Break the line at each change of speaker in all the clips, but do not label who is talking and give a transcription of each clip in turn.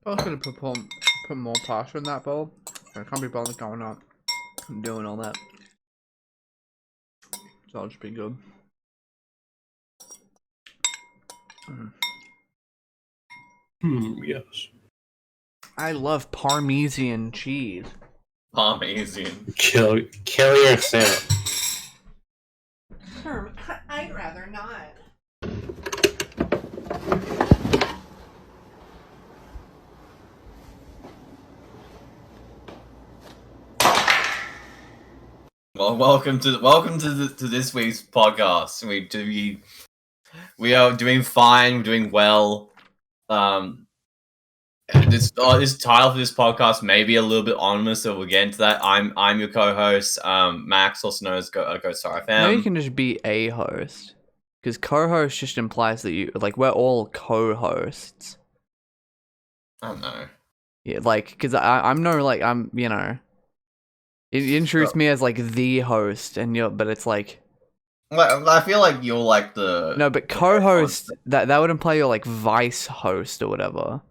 I was gonna put more pasta in that bowl. I can't be bothered going up and doing all that. So I'll just be good.
Yes.
I love Parmesan cheese.
Parmesan.
Kill yourself.
I'd rather not.
Well, welcome to this week's podcast. We are doing fine. We're doing well. This title for this podcast may be a little bit ominous, so we'll get into that. I'm your co-host, Max, also known as Star FM.
Maybe you can just be a host, because co-host just implies that we're all co-hosts.
I don't know.
Yeah, because I'm you introduced me as the host, and but it's like.
I feel like you're like the
No, but co-host that would imply you're vice host or whatever.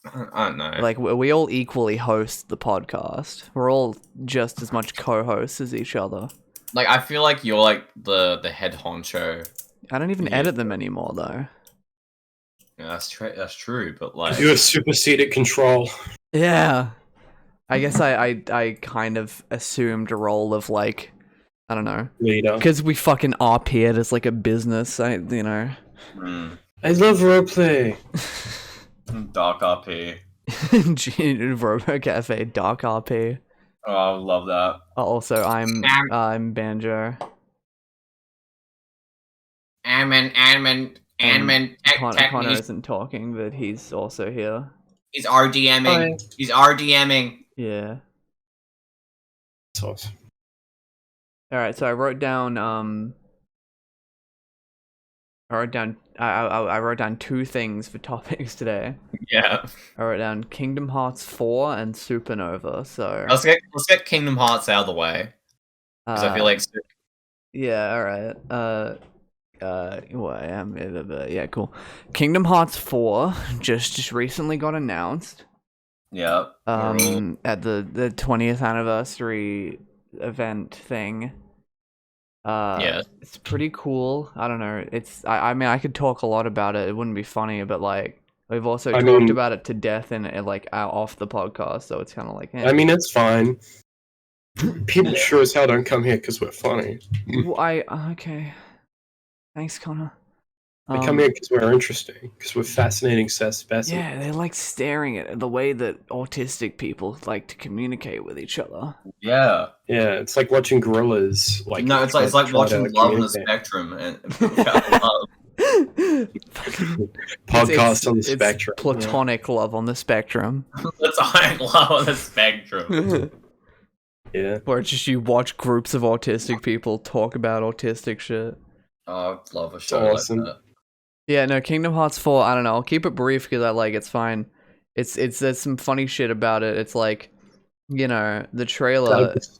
I don't know.
We all equally host the podcast. We're all just as much co-hosts as each other.
I feel like you're the head honcho.
I don't even edit them anymore though.
Yeah, that's true. But
you have superseded control.
Yeah, I guess I kind of assumed a role of I don't know,
leader,
because we fucking RP it as a business. I love
roleplay.
Dark RP.
Robo-Café, Dark RP.
Oh, I would love that.
Also, I'm Banjo.
Connor
isn't talking, but he's also here.
He's RDMing.
Hi.
He's RDMing.
Yeah.
That's awesome.
Alright, so I wrote down I wrote down two things for topics today.
Yeah.
I wrote down Kingdom Hearts 4 and Supanova, so
let's get Kingdom Hearts out of the way. Because I feel like
yeah, alright. Yeah, cool. Kingdom Hearts 4 just recently got announced.
Yeah.
At the 20th anniversary event thing.
Yeah.
It's pretty cool. I don't know. I mean I could talk a lot about it. It wouldn't be funny, but we've also talked about it to death in off the podcast, so it's kind of
I mean, it's fine. People sure as hell don't come here because we're funny.
Well, okay. Thanks, Connor.
They come here because we're interesting, because we're fascinating specimens.
Yeah, they like staring at the way that autistic people like to communicate with each other.
Yeah.
Yeah, it's like watching gorillas.
No, it's like watching Love on the Spectrum and
podcast on the spectrum.
Platonic love on the spectrum.
Platonic love on the spectrum.
Yeah.
Where it's just you watch groups of autistic people talk about autistic shit.
Oh, I love a show
awesome.
like that.
Yeah, no, Kingdom Hearts 4, I don't know, I'll keep it brief because it's fine. There's some funny shit about it. It's the trailer, it's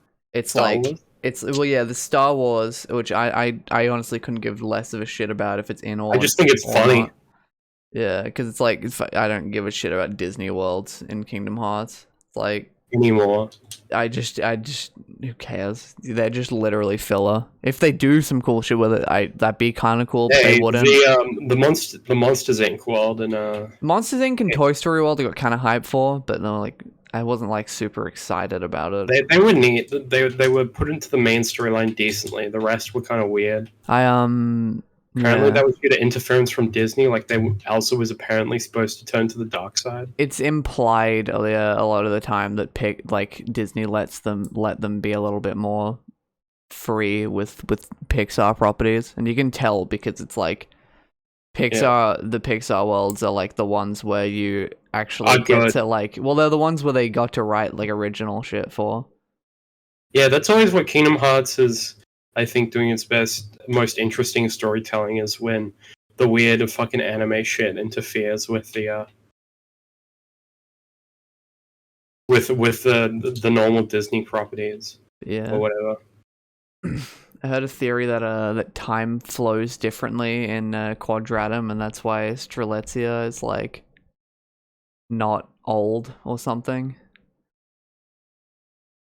the Star Wars, which I honestly couldn't give less of a shit about if it's in or
I just think it's funny.
Not. Yeah, because I don't give a shit about Disney worlds in Kingdom Hearts. It's
anymore.
I just who cares? They're just literally filler. If they do some cool shit with it, that'd be kind of cool. But they wouldn't.
The Monsters Inc. world and
Monsters Inc. and Toy Story World I got kind of hyped for, but no, I wasn't super excited about it.
They were neat. They were put into the main storyline decently. The rest were kind of weird. Apparently, that was due to interference from Disney. Elsa was apparently supposed to turn to the dark side.
It's implied a lot of the time that Disney let them be a little bit more free with Pixar properties, and you can tell because it's Pixar. Yeah. The Pixar worlds are the ones where you actually get to they're the ones where they got to write original shit for.
Yeah, that's always what Kingdom Hearts is. I think doing its best, most interesting storytelling is when the weird fucking anime shit interferes with the the normal Disney properties.
Yeah.
Or whatever.
I heard a theory that time flows differently in Quadratum, and that's why Strelitzia is not old or something.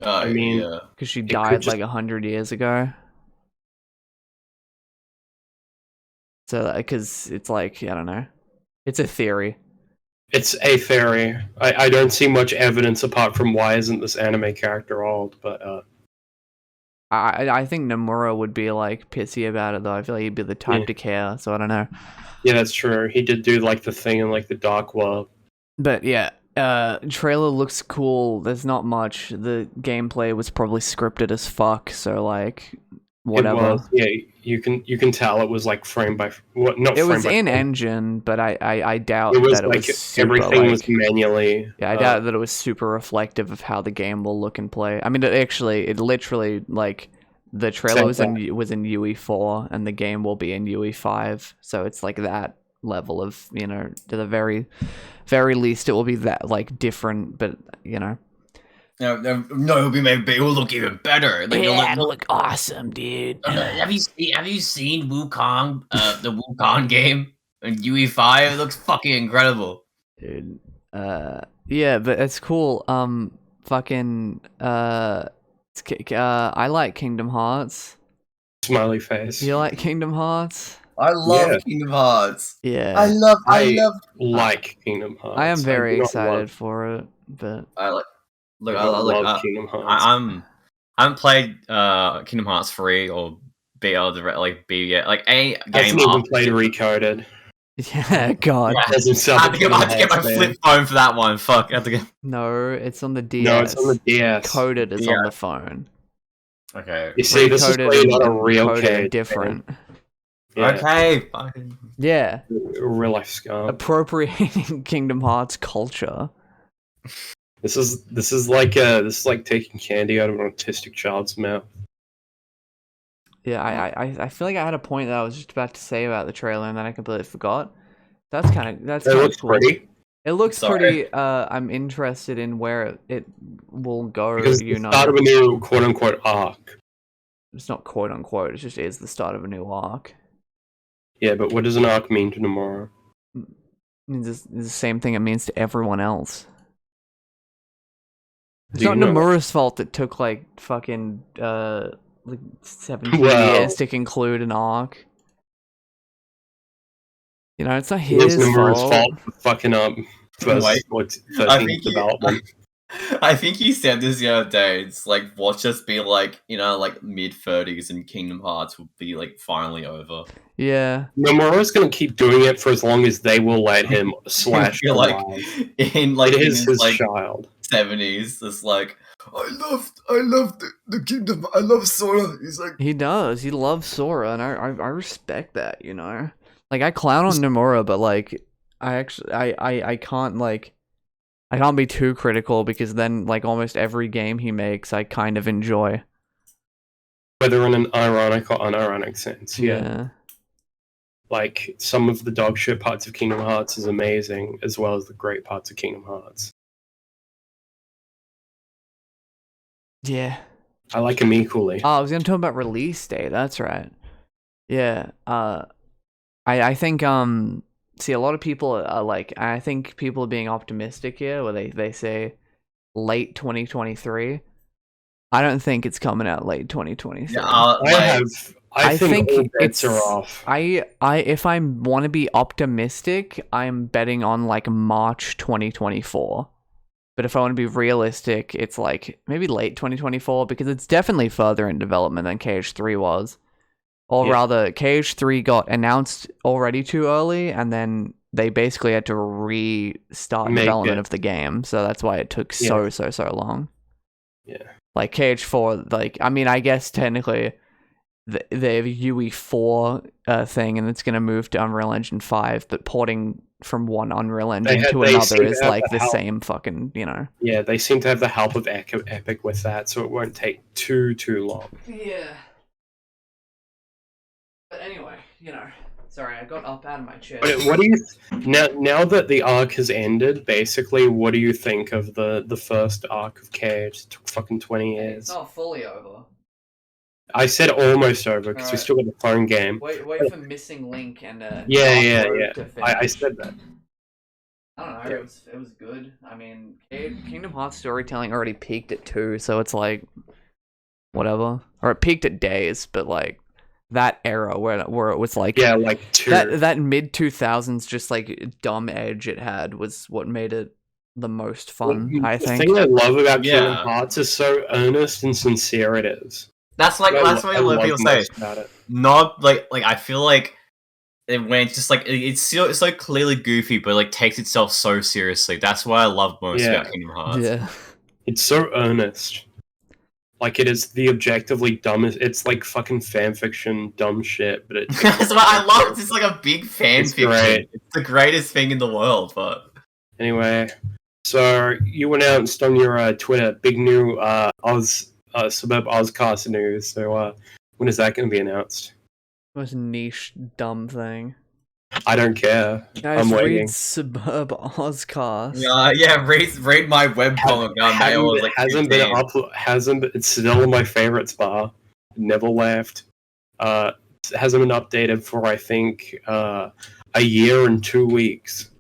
I mean, yeah,
because she died like 100 years ago. So, because it's like, I don't know, it's a theory.
It's a theory. I don't see much evidence apart from why isn't this anime character old, but
I think Nomura would be like pissy about it though. I feel like he'd be the type to care, so I don't know.
Yeah, that's true. He did do like the thing in like the Dark World.
But yeah, trailer looks cool. There's not much. The gameplay was probably scripted as fuck, so like whatever.
It was, yeah, you can tell it was like frame by what? Not
it
frame
was
by
in
frame.
engine, but I doubt
It was
that
like
it was super,
everything was manually.
Yeah, I doubt that it was super reflective of how the game will look and play. I mean, it literally like the trailer was in UE4 and the game will be in UE5, so it's like that level of, you know, to the very least it will be that like different, but you know.
No, it'll be maybe it will look even better. Like,
it'll look awesome, dude.
Have you seen Wukong, the Wukong game in UE5? It looks fucking incredible,
dude. Yeah, but it's cool. I like Kingdom Hearts.
Smiley face.
You like Kingdom Hearts?
I love Kingdom Hearts.
Yeah,
I
like Kingdom Hearts.
I am very excited for it, but
I like. Look,
I love Kingdom Hearts.
I haven't played Kingdom Hearts 3 or B yet. Like a game.
I haven't even played Recoded.
Yeah, God.
Yeah. I have to get my flip phone for that one. Fuck, I have to get.
No, it's on the DS.
No, it's on the DS.
Coded is on the phone.
Okay.
You see, this is really not a real code.
Different.
Yeah. Okay.
Yeah.
Real life scum.
Appropriating Kingdom Hearts culture.
This is like taking candy out of an autistic child's mouth.
Yeah, I feel like I had a point that I was just about to say about the trailer and then I completely forgot. That's kind of cool.
Pretty.
It looks pretty. I'm interested in where it will go.
Because it's the start of a new quote unquote arc.
It's not quote unquote. It just is the start of a new arc.
Yeah, but what does an arc mean to Nomura?
It's the same thing it means to everyone else. It's not Nomura's fault it took like fucking like 17 years to conclude an arc. You know, it's not his fault
for fucking up first 13th development.
I think he said this the other day. It's like, watch us be like, you know, like mid-30s and Kingdom Hearts will be like finally over.
Yeah.
Nomura's gonna keep doing it for as long as they will let him slash
like in like
his child
70s. It's like, I love the kingdom. I love Sora. He's like,
he does. He loves Sora, and I respect that. You know, like I clown on Nomura, but like I can't I can't be too critical because then like almost every game he makes, I kind of enjoy.
Whether in an ironic or unironic sense,
yeah.
Like some of the dog shit parts of Kingdom Hearts is amazing, as well as the great parts of Kingdom Hearts.
Yeah.
I like him equally.
Oh, I was gonna talk about release date. That's right. Yeah. I think see a lot of people are like, I think people are being optimistic here, where they say late 2023. I don't think it's coming out late 2023.
Yeah, I think all bets are off.
If I want to be optimistic, I'm betting on like March 2024. But if I want to be realistic, it's like maybe late 2024 because it's definitely further in development than KH3 was. Or rather, KH3 got announced already too early, and then they basically had to restart development of the game. So that's why it took so long.
Yeah.
Like KH4, like, I mean, I guess technically they have a UE4 thing, and it's going to move to Unreal Engine 5, but porting from one Unreal Engine to another is like the same fucking, you know.
Yeah, they seem to have the help of Epic with that, so it won't take too long.
Yeah. But anyway, you know, sorry, I got up out of my chair.
But what do you now that the arc has ended? Basically, what do you think of the first arc of Cage? It took fucking 20 years.
It's not fully over.
I said almost over because we still got the phone game.
Wait for Missing Link and
yeah. I said that.
I don't know. It was good. I mean, Kingdom Hearts storytelling already peaked at 2, so it's like whatever. Or it peaked at Days, but like that era where it was like
like 2.
That mid 2000s just like dumb edge it had was what made it the most fun. I think
the thing I love about Kingdom Hearts is so earnest and sincere it is.
That's what a lot of people say
about it.
Not like I feel like when it's just like it's so clearly goofy, but like takes itself so seriously. That's what I love most about Kingdom Hearts.
Yeah,
it's so earnest. Like it is the objectively dumbest. It's like fucking fan fiction, dumb shit. But
that's what I love. It's just like a big fan fiction. Great. It's the greatest thing in the world. But
anyway, so you announced on your Twitter big new Suburb Ozcast news. So when is that going to be announced?
Most niche dumb thing.
I don't care.
Guys,
I'm waiting.
read Suburb Ozcast.
Read my webcomic.
It's still in my favorites bar. Never left. It hasn't been updated for I think a year and 2 weeks.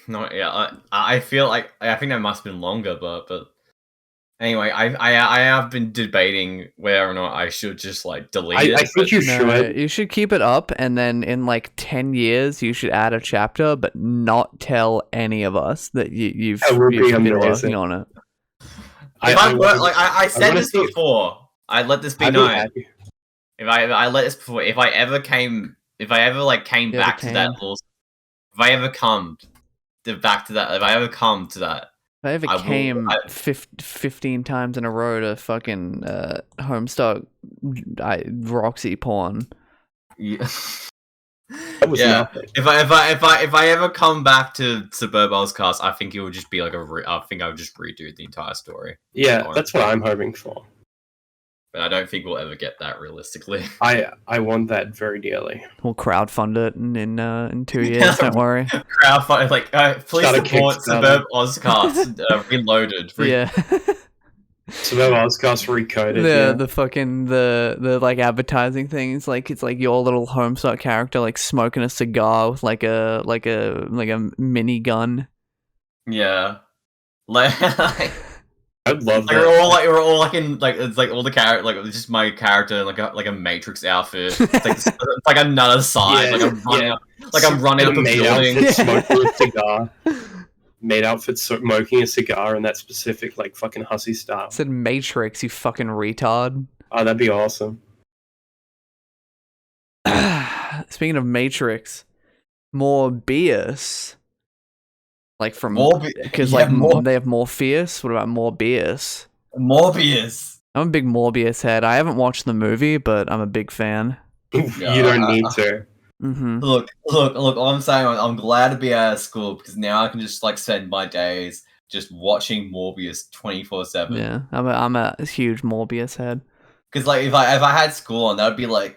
No, yeah, I feel like I think that must have been longer, but anyway, I have been debating whether or not I should just like delete it.
I think you should.
You should keep it up, and then in like 10 years, you should add a chapter, but not tell any of us that you've been working on it.
I said this before. I let this be known. If I let this before, if I ever came back to that, if I ever come to that.
If I ever came 15 times in a row to fucking Homestuck Roxy porn.
Yeah. If I ever come back to Suburb Ozcast, I think it would just be like I think I would just redo the entire story.
Yeah, that's what I'm hoping for.
But I don't think we'll ever get that realistically.
I want that very dearly.
We'll crowdfund it in 2 years. Don't worry.
Crowdfund please support Suburb Ozcast Reloaded.
Yeah.
Suburb Ozcast Recoded.
The fucking the like advertising thing. It's like your little Homestuck character like smoking a cigar with like a mini gun.
Yeah.
I'd love that.
We're all like in like it's like all the character like it's just my character in like a Matrix outfit. It's like another side. I'm running up a building.
Smoking a cigar. Maid outfit smoking a cigar in that specific like fucking hussy style.
It said Matrix, you fucking retard.
Oh, that'd be awesome.
Speaking of Matrix, Morbius. Like from because they have Morpheus. What about Morbius?
Morbius.
I'm a big Morbius head. I haven't watched the movie, but I'm a big fan.
You don't need to.
Mm-hmm.
Look. All I'm saying, I'm glad to be out of school because now I can just like spend my days just watching Morbius 24/7.
Yeah, I'm a huge Morbius head.
Because like if I had school on, that would be like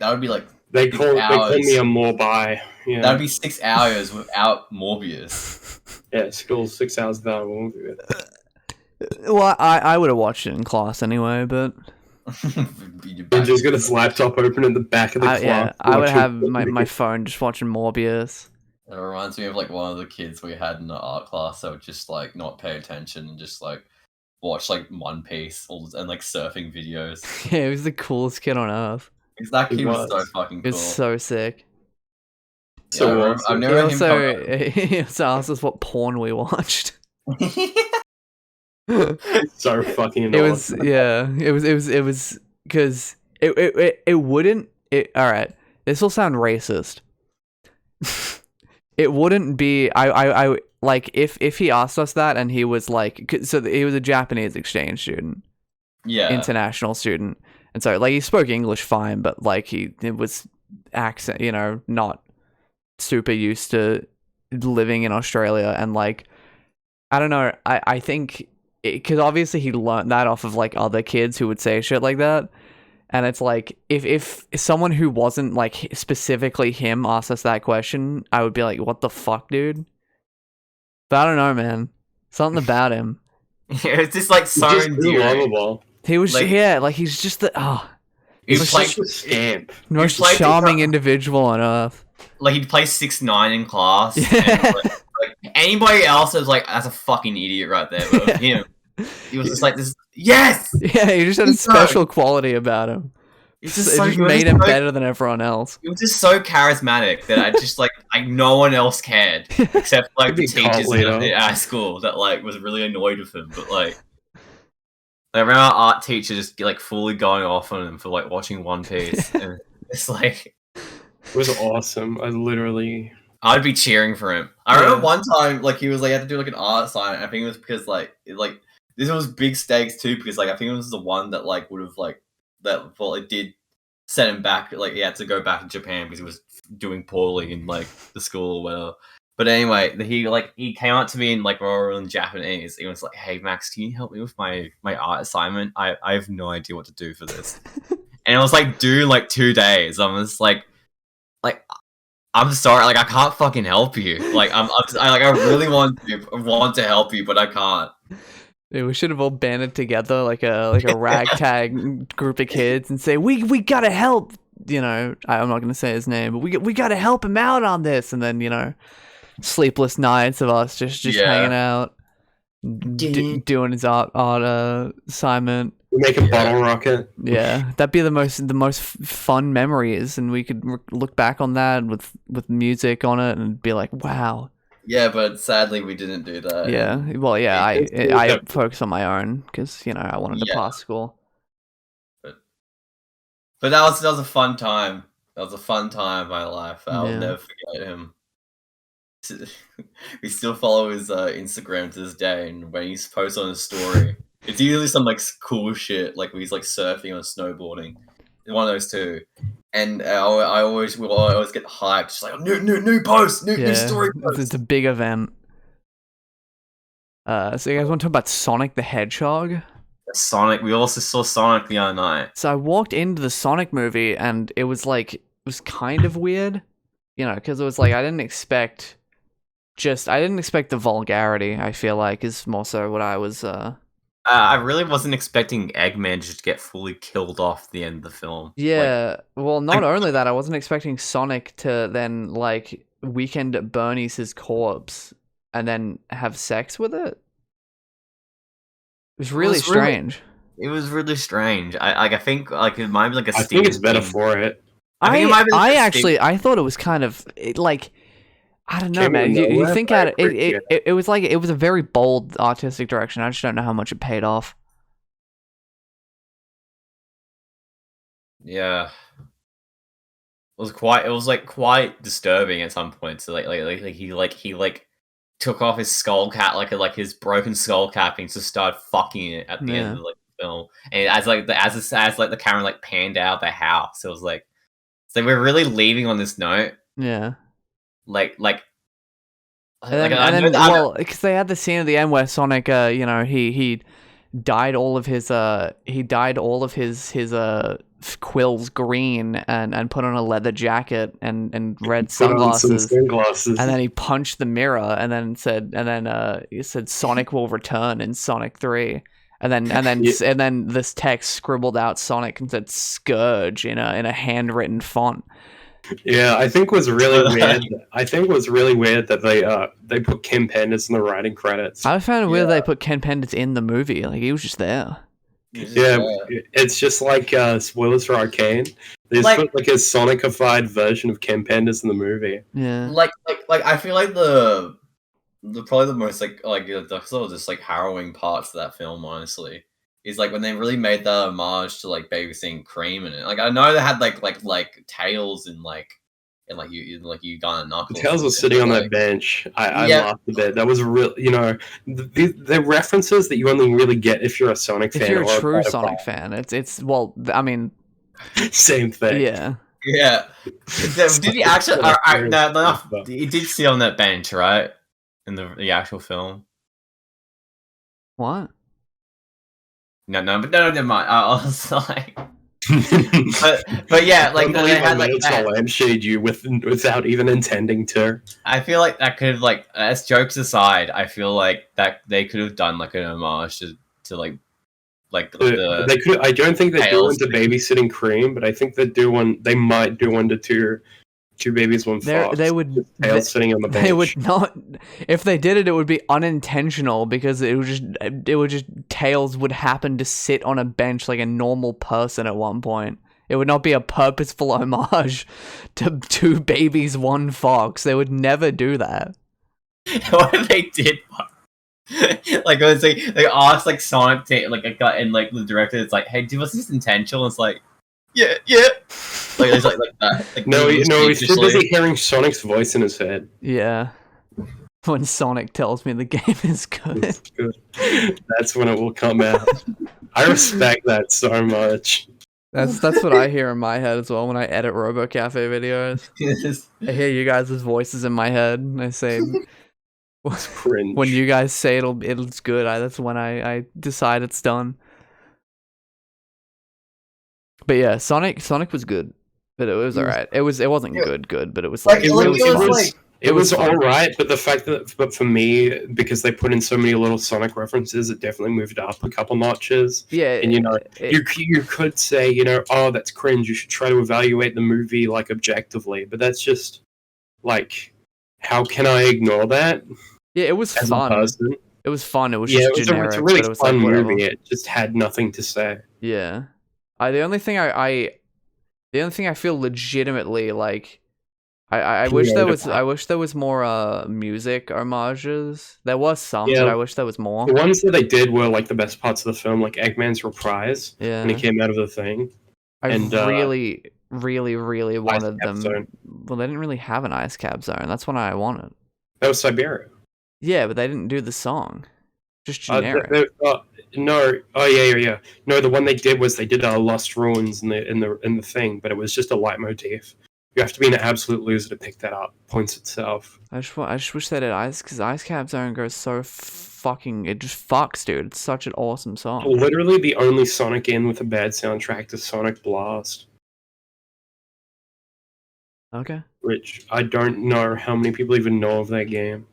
they call me a Morbi. Yeah.
That'd be 6 hours without Morbius.
Yeah, school's 6 hours without a movie.
Well, I would have watched it in class anyway, but
I'm just got his laptop open in the back of the class.
Yeah, I would have my phone just watching Morbius.
It reminds me of like one of the kids we had in the art class that would just like not pay attention and just like watch like One Piece and like surfing videos.
Yeah, he was the coolest kid on earth.
That kid was so fucking cool.
It was so sick.
So
I've never
he also asked us what porn we watched.
So fucking
it was
awesome.
It was because it wouldn't all right, this will sound racist. It wouldn't be I like if he asked us that and he was like he was a Japanese exchange student, international student, and so like he spoke English fine, but like it was accent, not super used to living in Australia, and like I don't know, I think because obviously he learned that off of like other kids who would say shit like that, and it's like if someone who wasn't like specifically him asked us that question, I would be like, what the fuck, dude? But I don't know, man, something about him.
It's just like so
lovable.
He was he's just the
he's like a scamp,
most charming individual on earth.
Like he'd play 6'9" in class. And, Like anybody else is like, that's a fucking idiot right there. But with him, he was just like this. Yes.
Yeah, he just had a special quality about him. It just made him better than everyone else.
He was just so charismatic that I just like no one else cared except like the teachers at school that like was really annoyed with him. But like I remember our art teacher just like fully going off on him for like watching One Piece, and it's like
it was awesome.
I'd be cheering for him. I remember one time like he was like he had to do like an art assignment. I think it was because like this was big stakes too, because like I think it was the one that like would have like that it did set him back. Like he had to go back to Japan because he was doing poorly in like the school or whatever. But anyway, he came up to me in like rural in Japanese. He was like, "Hey Max, can you help me with my art assignment? I have no idea what to do for this." And it was like due in like 2 days. I'm just like I'm sorry, like I can't fucking help you. Like I really want to help you, but I can't.
Yeah, we should have all banded together like a ragtag group of kids and say we gotta help. You know, I'm not gonna say his name, but we gotta help him out on this. And then sleepless nights of us just hanging out, doing his art assignment.
We make a bottle rocket.
Yeah, that'd be the most fun memories, and we could look back on that with music on it and be like, wow.
Yeah, but sadly we didn't do that.
Yeah, well, yeah, I focused on my own because I wanted to pass school.
But that was a fun time. That was a fun time in my life. I'll never forget him. We still follow his Instagram to this day, and when he's posts on his story, it's usually some like cool shit, like he's like surfing or snowboarding. One of those two. And I always get hyped, just like new post, new story post.
It's a big event. So you guys want to talk about Sonic the Hedgehog?
Sonic. We also saw Sonic the other night.
So I walked into the Sonic movie, and it was kind of weird, because it was like I didn't expect the vulgarity. I feel like is more so what I was.
I really wasn't expecting Eggman to just get fully killed off at the end of the film.
Yeah, well, not only that, I wasn't expecting Sonic to then weekend at Bernie's his corpse and then have sex with it. It was really strange.
It was really strange. I think it might be like a.
I think it's better for it.
I thought it was kind of I don't know, man. You think at it, it was like it was a very bold artistic direction. I just don't know how much it paid off.
Yeah, it was quite disturbing at some point. So he took off his skull cap, like his broken skull capping, to start fucking it at the end of the film. And as the camera panned out the house, it was like, so we're really leaving on this note.
Yeah.
Because
they had the scene at the end where Sonic, he dyed all of his quills green and put on a leather jacket and red sunglasses, and then he punched the mirror and then he said Sonic will return in Sonic 3. And then this text scribbled out Sonic and said Scourge in a handwritten font.
Yeah, I think was really weird. That they put Ken Penders in the writing credits.
I found it weird they put Ken Penders in the movie. Like he was just there.
It's just like spoilers for Arcane. They just put a Sonicified version of Ken Penders in the movie.
Yeah.
I feel like the probably the most the sort of just harrowing parts of that film, honestly, is when they really made the homage to babysitting Cream in it. I know they had Tails and Uganda Knuckles.
Tails was sitting on that bench. I laughed a bit. That was real. The references that you only really get if you're a Sonic fan.
If you're a true Sonic fan, it's well, I mean,
same thing.
Yeah.
Yeah. Did he actually? He did sit on that bench, right? In the actual film.
What?
No, never mind. I was like, but yeah, they had
that lampshade you without even intending to.
I feel like that could have as jokes aside, I feel like that they could have done an homage to the
they could. I don't think they do one to babysitting Cream, but I think they do one. They might do one to Two Babies, One Fox. Tails sitting on the bench.
They would not. If they did it, it would be unintentional because it would just Tails would happen to sit on a bench like a normal person at one point. It would not be a purposeful homage to Two Babies, One Fox. They would never do that.
What if they did? Like they asked like Sonic to like a guy and like the director. It's like, hey, was this intentional? It's like, yeah. Like it's like that. Like,
no, he's too busy hearing Sonic's voice in his head.
Yeah. When Sonic tells me the game is good.
It's good. That's when it will come out. I respect that so much.
That's what I hear in my head as well when I edit Robo-Café videos.
Yes.
I hear you guys' voices in my head, and I say,
It's cringe.
when you guys say it's good, that's when I decide it's done. But yeah, Sonic was good, but it was alright. It wasn't good, but it was like
it was all right. But the fact but for me, because they put in so many little Sonic references, it definitely moved up a couple notches.
Yeah,
and you could say, oh, that's cringe. You should try to evaluate the movie like objectively, but that's just like, how can I ignore that?
Yeah, it was fun. It was fun. It was just generic.
It's a really
but it was
fun
like,
movie. It just had nothing to say.
Yeah, the only thing I feel legitimately like. I wish there was more music homages. There was some, but I wish there was more.
The ones that they did were like the best parts of the film, like Eggman's reprise when he came out of the thing.
I really wanted them.
Zone.
Well, they didn't really have an ice cap zone. That's what I wanted.
That was Siberia.
Yeah, but they didn't do the song. Just generic.
No. Oh yeah. No, the one they did was they did Lost Ruins in the thing, but it was just a leitmotif. You have to be an absolute loser to pick that up. Points itself.
I just wish they did ice, because Ice Cap Zone goes so fucking. It just fucks, dude. It's such an awesome song.
Literally, the only Sonic game with a bad soundtrack is Sonic Blast.
Okay.
Which I don't know how many people even know of that game.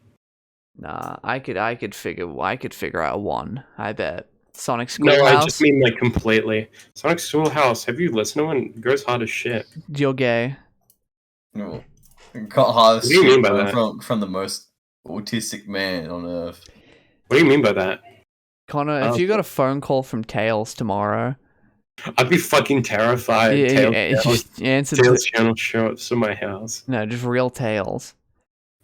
Nah, I could figure out one. I bet. Sonic Schoolhouse.
No, I just mean like completely. Sonic Schoolhouse. Have you listened to it? It goes hard as shit.
You're gay.
No. Got hard
what do you mean by that?
From the most autistic man on earth.
What do you mean by that?
Connor, if you got a phone call from Tails tomorrow,
I'd be fucking terrified. Tails channel show up to my house.
No, just real Tails.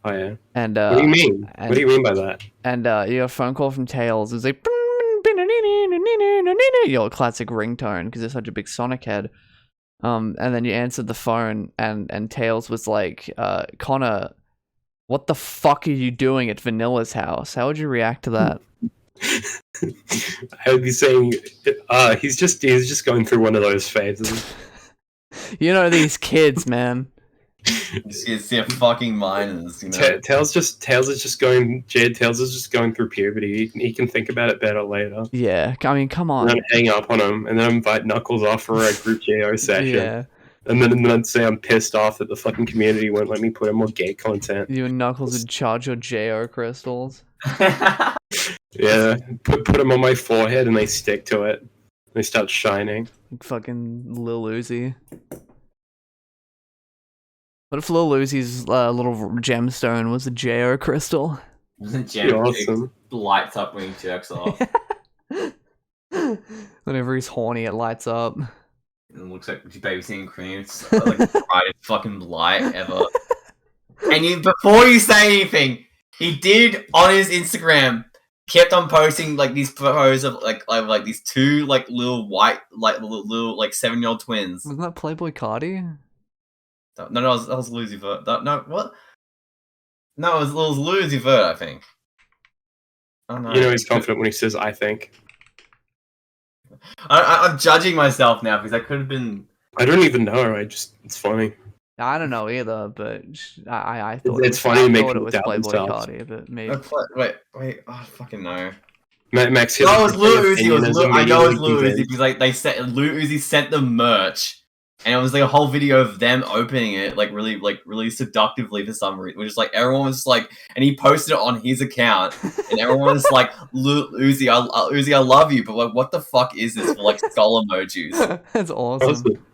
Oh yeah.
And
what do you mean? What do you mean by that?
And you got a phone call from Tails. It was like classic ringtone because they're such a big Sonic head. And then you answered the phone, and Tails was like, Connor, what the fuck are you doing at Vanilla's house? How would you react to that?
I would be saying, he's just going through one of those phases.
You know these kids, man.
It's their fucking minors, you know.
Tails is just going through puberty. He can think about it better later.
Yeah, I mean, come on.
And then hang up on him, and then invite Knuckles off for a group JO session. Yeah. And then I'd say I'm pissed off that the fucking community won't let me put in more gay content.
You and Knuckles would charge your JO crystals.
Yeah, put them on my forehead and they stick to it. They start shining.
Like fucking Lil Uzi. What if Lil Uzi's little gemstone was a JO crystal?
Awesome.
Lights up when he jerks off.
Whenever he's horny, it lights up.
And it looks like babysitting cream. It's like the brightest fucking light ever. And before you say anything, he did on his Instagram kept on posting like these photos of like these two like little white like little like 7-year-old twins.
Wasn't that Playboy Cardi?
No, that was Lucy Vert. No, what? No, it was Lucy Vert, I think. Oh, no.
You know he's confident when he says "I think."
I'm judging myself now because I could have been.
I don't even know. It's funny.
I don't know either, but I thought
it's funny to make
it was Playboy Cardi, but maybe.
Wait! Oh, fucking no.
Max.
No, it was Lil Uzi. I know it was Lil Uzi because like Lil Uzi sent the merch. And it was like a whole video of them opening it, like really seductively for some reason. Which is like everyone was like, and he posted it on his account, and everyone was like, "Uzi, I love you," but like, what the fuck is this for like skull emojis?
That's awesome.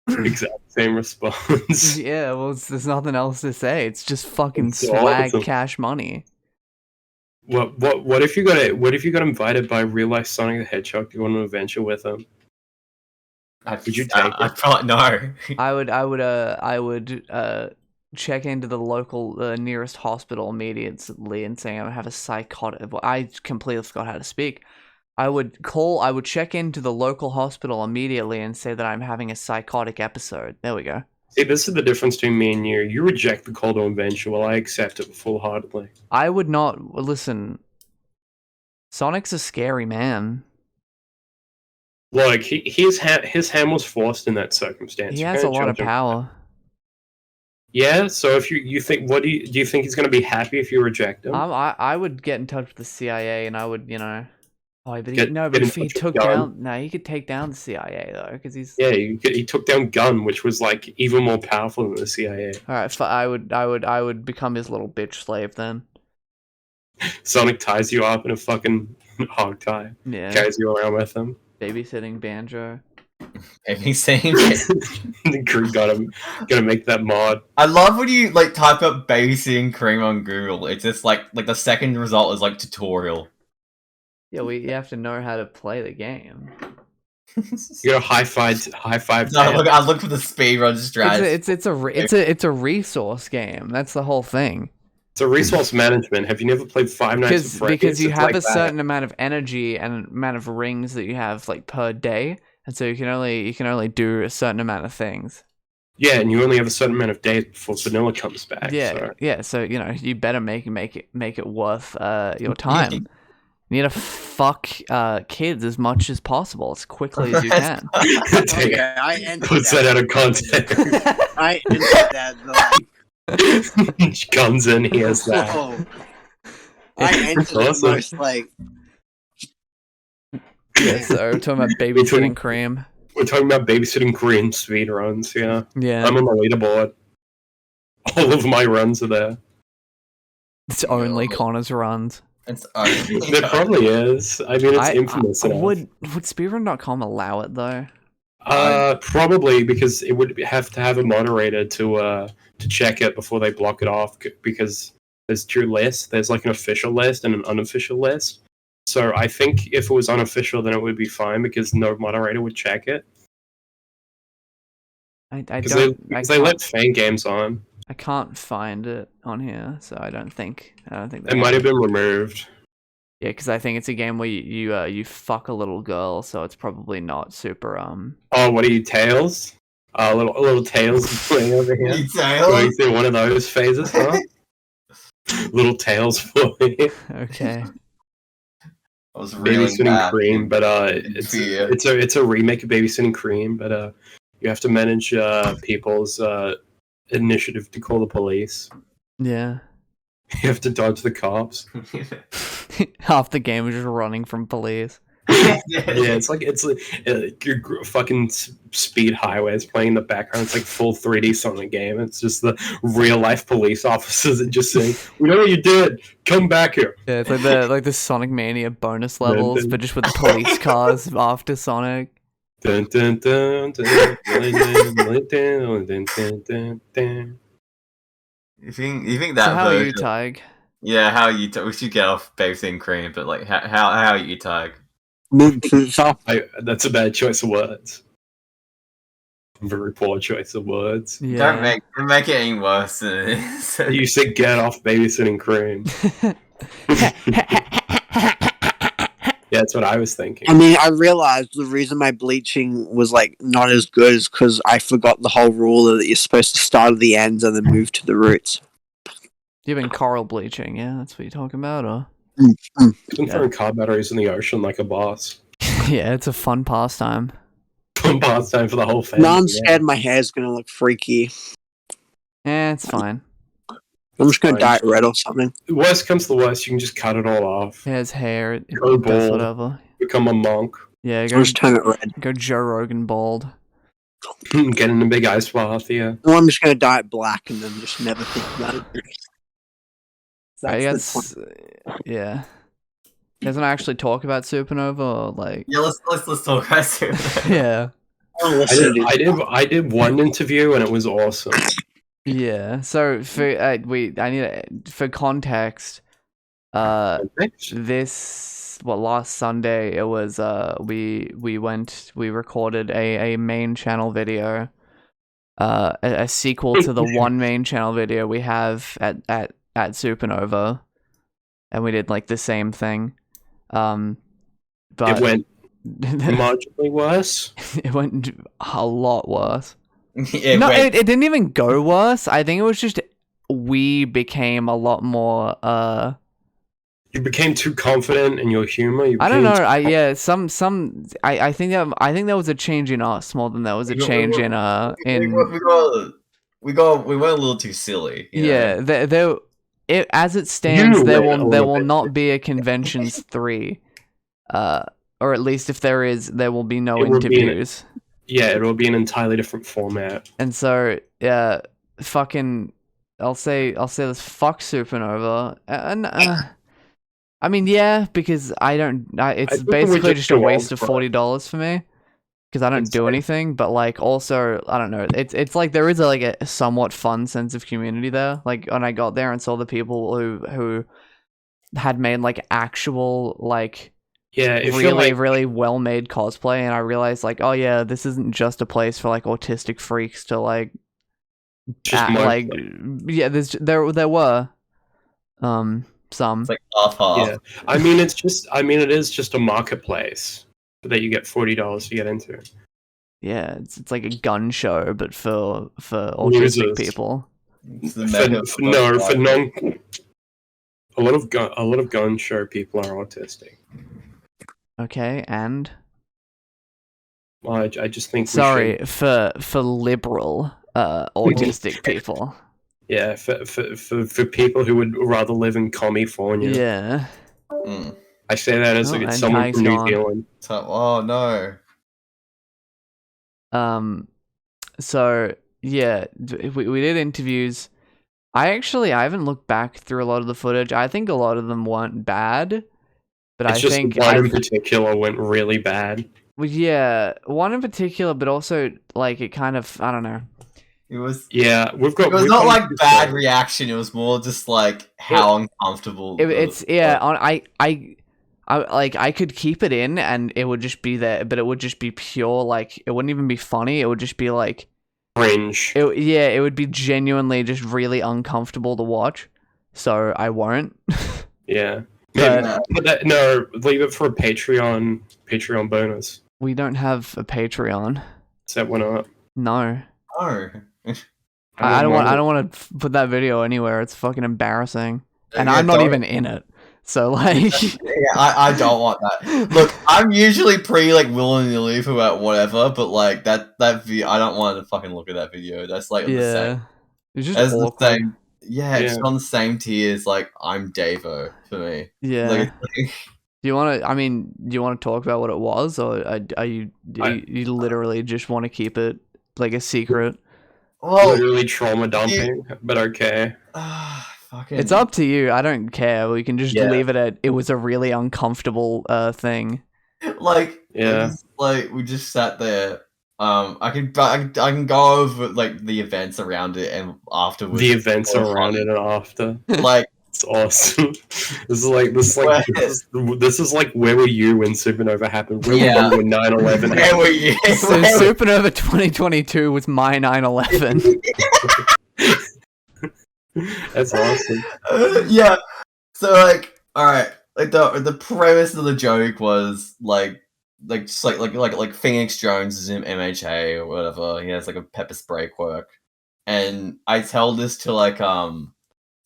Exact same response.
Yeah, well, there's nothing else to say. It's just fucking swag
awesome.
cash money.
What if you got invited by real life Sonic the Hedgehog to go on an adventure with him? Would you take it?
I'd probably no.
I would check into the local nearest hospital immediately and say I have a psychotic. I completely forgot how to speak. I would check into the local hospital immediately and say that I'm having a psychotic episode. There we go.
See, this is the difference between me and you. You reject the call to adventure, while I accept it full-heartedly.
I would not listen. Sonic's a scary man.
Like his hand was forced in that circumstance.
He has a lot of power.
Yeah. So if you think, do you think he's going to be happy if you reject him?
I would get in touch with the CIA and I would, you know. Oh, but if he took down, he could take down the CIA though, because he's
he took down Gun, which was like even more powerful than the CIA.
All right, I would become his little bitch slave then.
Sonic ties you up in a fucking hog tie.
Yeah,
carries you around with him.
Babysitting Banjo.
Babysitting.
Crew gotta make that mod.
I love when you like type up babysitting cream on Google. It's just like the second result is like tutorial.
Yeah, you have to know how to play the game.
You got high five.
No, I look for the speedrun strategy.
It's a resource game. That's the whole thing.
It's a resource management. Have you never played Five Nights at Freddy's?
Because you have a certain amount of energy and amount of rings that you have like per day, and so you can only do a certain amount of things.
Yeah, and you only have a certain amount of days before vanilla comes back.
Yeah. So you know you better make it worth your time. You need to fuck kids as much as possible, as quickly as you can.
Okay, I entered
puts that out of context.
I entered that though.
Comes in, he has that.
Whoa. I entered the most like.
Yeah, so we're talking about babysitting cream.
We're talking about babysitting cream speed runs. Yeah. I'm on the leaderboard. All of my runs are there.
It's only Connor's runs.
There probably is. I mean, it's infamous enough.
Would speedrun.com allow it though?
Probably, because it would have to have a moderator to check it before they block it off, because there's two lists. There's like an official list and an unofficial list. So I think if it was unofficial, then it would be fine because no moderator would check it. They let fan games on.
I can't find it on here, so I don't think
it might have been removed.
Yeah, because I think it's a game where you fuck a little girl, so it's probably not super
Oh, what are you, Tails? Little Tails playing over here. Going through one of those phases, huh? Little Tails boy.
Okay.
I was really
Babysitting Cream, but it's a remake of Babysitting Cream, but you have to manage people's initiative to call the police.
Yeah.
You have to dodge the cops.
Half the game is just running from police.
Yeah, it's like your fucking speed highways playing in the background. It's like full 3D Sonic game. It's just the real life police officers that just saying, "We know what you did. Come back here."
Yeah, it's like the Sonic Mania bonus levels, but just with police cars after Sonic.
Dun, dun, dun, dun,
You think that?
So how
version,
are you, Tadhg?
Yeah, how are you? We should get off babysitting cream, but like, how are you, Tadhg?
That's a bad choice of words. Very poor choice of words.
Yeah.
Don't make it any worse than it is.
You said get off babysitting cream. Yeah, that's what I was thinking.
I mean, I realized the reason my bleaching was like not as good is because I forgot the whole rule that you're supposed to start at the ends and then move to the roots.
You've been coral bleaching, yeah? That's what you're talking about, or?
You've been throwing car batteries in the ocean like a boss.
Yeah, it's a fun pastime.
Fun pastime for the whole family.
Now I'm scared my hair's gonna look freaky.
Eh, it's fine.
I'm just gonna dye it red or something.
Worst comes to the worst, you can just cut it all off.
He has hair.
Go bald.
Whatever.
Become a monk.
Yeah,
just turn it red.
Go Joe Rogan bald.
Get in a big ice bath, yeah.
Well, I'm just gonna dye it black and then just never think about it.
I guess, yeah. Doesn't actually talk about Supanova or like.
Yeah, let's talk about Supanova.
Yeah.
I did one interview and it was awesome.
Yeah. So for context, last Sunday it was we recorded a main channel video, a sequel to the one main channel video we have at Supanova, and we did like the same thing. But
it went marginally worse.
It went a lot worse.
It
didn't even go worse. I think it was just we became a lot more.
You became too confident in your humor.
I don't know. I think there was a change in us more than there was a change in
we went a little too silly.
Yeah, as it stands, there will not be a Conventions 3, or at least if there is, there will be no interviews.
It will be an entirely different format.
And so, fucking, I'll say this. Fuck Supanova, and I mean, yeah, because it's basically just a waste of $40 for me. Because I don't do anything, but like also I don't know. It's like there is a somewhat fun sense of community there. Like when I got there and saw the people who had made like actual really well made cosplay, and I realized like, oh yeah, this isn't just a place for like autistic freaks to like there were some.
It's like half.
Yeah, I mean it is just a marketplace that you get $40 to get into.
Yeah, it's like a gun show, but for autistic people.
A lot of gun show people are autistic.
Okay, and
well, I just think
for liberal autistic people.
Yeah, for people who would rather live in California.
Yeah.
I say that as it's someone from New Zealand.
Oh no.
So yeah, we did interviews. I haven't looked back through a lot of the footage. I think a lot of them weren't bad, but I think
one in particular went really bad.
Well, yeah, one in particular, but also like it kind of, I don't know.
It was
it was
not like bad reaction. It was more just like how uncomfortable.
I could keep it in and it would just be there, but it would just be pure, like, it wouldn't even be funny. It would just be like
cringe.
It would be genuinely just really uncomfortable to watch. So I won't.
Yeah. No, leave it for a Patreon bonus.
We don't have a Patreon.
Set one up.
No.
No.
I don't want to put that video anywhere. It's fucking embarrassing. And I'm not even in it. So like
I don't want that. Look, I'm usually pretty like willingly about whatever, but like that video, I don't want to fucking look at that video. That's like the same.
It's just awkward.
The same. Yeah, it's on the same tier as like I'm Davo for me.
Yeah. Do you want to talk about what it was, or you literally just want to keep it like a secret?
Well, literally trauma dumping, but okay.
It's up to you. I don't care. We can just leave it at it was a really uncomfortable thing.
Like we just sat there. I can go over like the events around it and afterwards.
The events around it and after.
Like
it's awesome. This is like where were you when Supanova happened? Where were you when 9/11 happened?
Where were you?
So Supanova 2022 was my 9/11.
That's awesome.
Yeah. So like, all right, like the premise of the joke was like Phoenix Jones is in MHA or whatever. He has like a pepper spray quirk, and I tell this to like a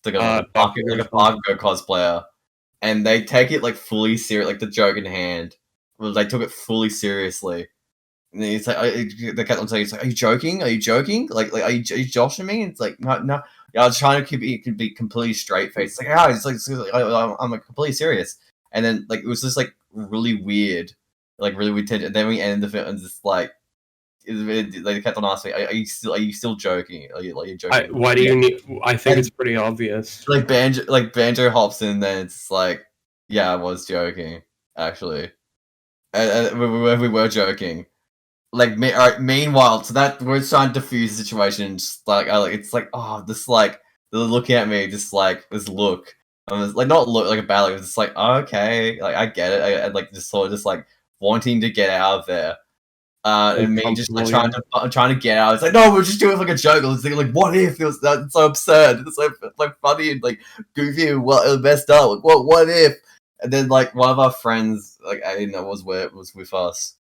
Banjo cosplayer, and they take it like fully serious, like the joke in hand. Well, they took it fully seriously. And it's like they kept on saying, "It's like, are you joking? Are you joking? Like are you joshing me?" And it's like, no. Yeah, I was trying to be completely straight faced. It's like, I'm like completely serious. And then like it was just like really weird, like really weird tension. And then we ended the film and just like they kept on asking me, "Are you still joking? Are you joking?"
Why do you need? I think it's pretty obvious.
Like Banjo hops in, then it's like, yeah, I was joking actually, and we were joking. like meanwhile, so that we're trying to defuse the situation. Just like it's like this like they're looking at me, just like this look. Like not look like a bad look. It's just like okay, like I get it. I like just sort of just like wanting to get out of there. And me just like trying to get out. It's like no, we're just doing it like a joke. I was thinking like, what if it was that's so absurd? It's so like funny and like goofy and messed up. Like what if? And then like one of our friends, like Aiden, was with us.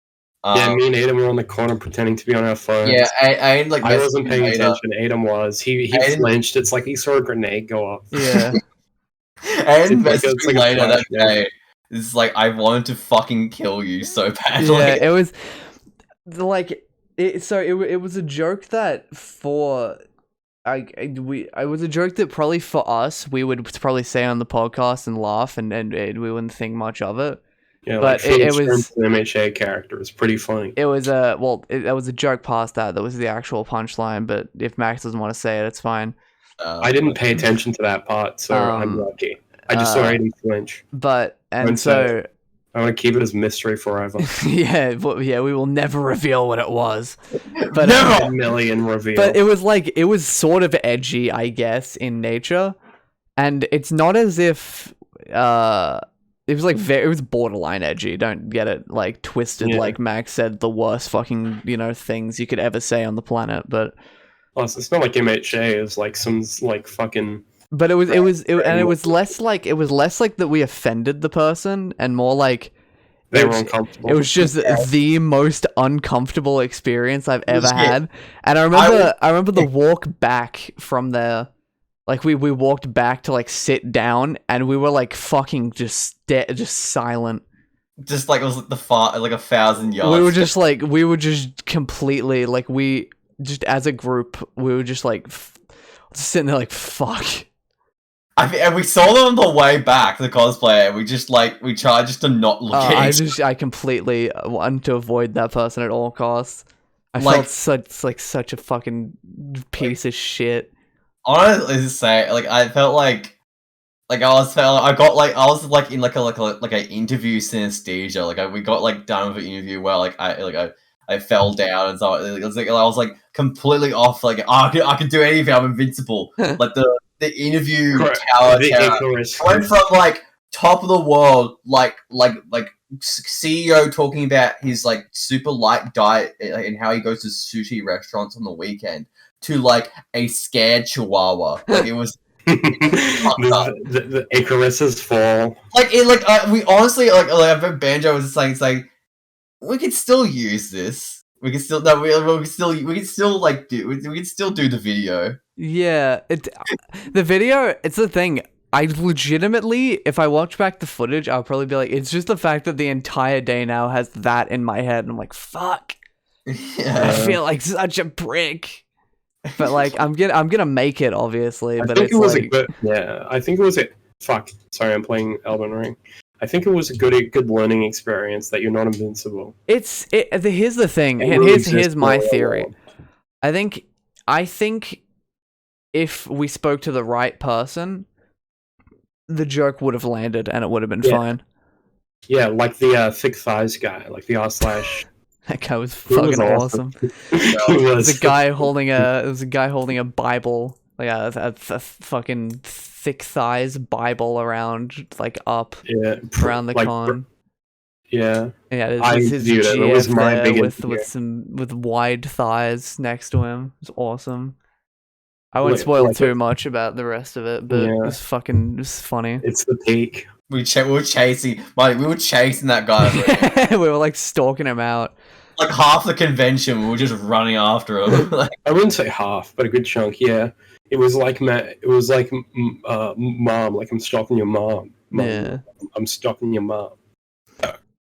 Yeah, me and Adam were on the corner pretending to be on our phones.
Yeah, Aiden like
I wasn't paying attention. Adam was. He flinched. It's like he saw a grenade go off.
Yeah.
Aiden messaged me later that day. It's like I wanted to fucking kill you so badly.
Yeah, it was like it was a joke that it was a joke that probably for us we would probably say on the podcast and laugh and we wouldn't think much of it.
Yeah,
but
like
it was
an MHA character. It's pretty funny.
It was that was a joke past that. That was the actual punchline. But if Max doesn't want to say it, it's fine.
I didn't pay attention to that part, so I'm lucky. I just saw Aiden flinch.
I want
to keep it as mystery forever.
yeah, we will never reveal what it was. But
never a million reveal.
But it was sort of edgy, I guess, in nature, and it's not as if it was like it was borderline edgy. Don't get it like twisted. Yeah. Like Max said, the worst fucking things you could ever say on the planet. But
it's not like MHA is like some like fucking.
But it was less like that we offended the person and more like
they were uncomfortable.
It was just the most uncomfortable experience I've ever had. And I remember the walk back from there. Like we walked back to like sit down and we were like fucking just silent.
Just like it was like 1,000 yards.
We were just completely like we just as a group we were just like sitting there like fuck.
And we saw them on the way back, the cosplayer. We tried just to not look at each other.
I completely wanted to avoid that person at all costs. I felt such a fucking piece of shit.
Honestly, to say, like I felt like I was in like an interview synesthesia. Like we got like done with an interview where I fell down and so it was like I was like completely off. Like I could do anything. I'm invincible. Like the interview tower went from like top of the world, like CEO talking about his like super light diet and how he goes to sushi restaurants on the weekend to like a scared chihuahua. Like it was
the Icarus's fall.
We honestly I bet Banjo was just like it's like we could still use this. We can still do the video.
Yeah, the video. It's the thing. I legitimately, if I watch back the footage, I'll probably be like, it's just the fact that the entire day now has that in my head, and I'm like, fuck. Yeah. I feel like such a prick. But like, I'm gonna make it, obviously. But I think
it was a fuck. Sorry, I'm playing Elden Ring. I think it was a good learning experience that you're not invincible.
Here's the thing, and here's my theory. I think if we spoke to the right person, the joke would have landed and it would have been fine.
Yeah, like the thick thighs guy, like the r/.
That guy was fucking awesome. There's a guy holding a Bible, like a fucking thick thighs Bible around, like up around the con.
Yeah,
there's his GF there with wide thighs next to him. It's awesome. I won't spoil too much about the rest of it, but it was funny.
It's the peak.
We were chasing that guy.
We were like stalking him out.
Like half the convention, we were just running after him.
I wouldn't say half, but a good chunk. Yeah, it was like mom. Like I'm stalking your mom.
Yeah,
I'm stalking your mom.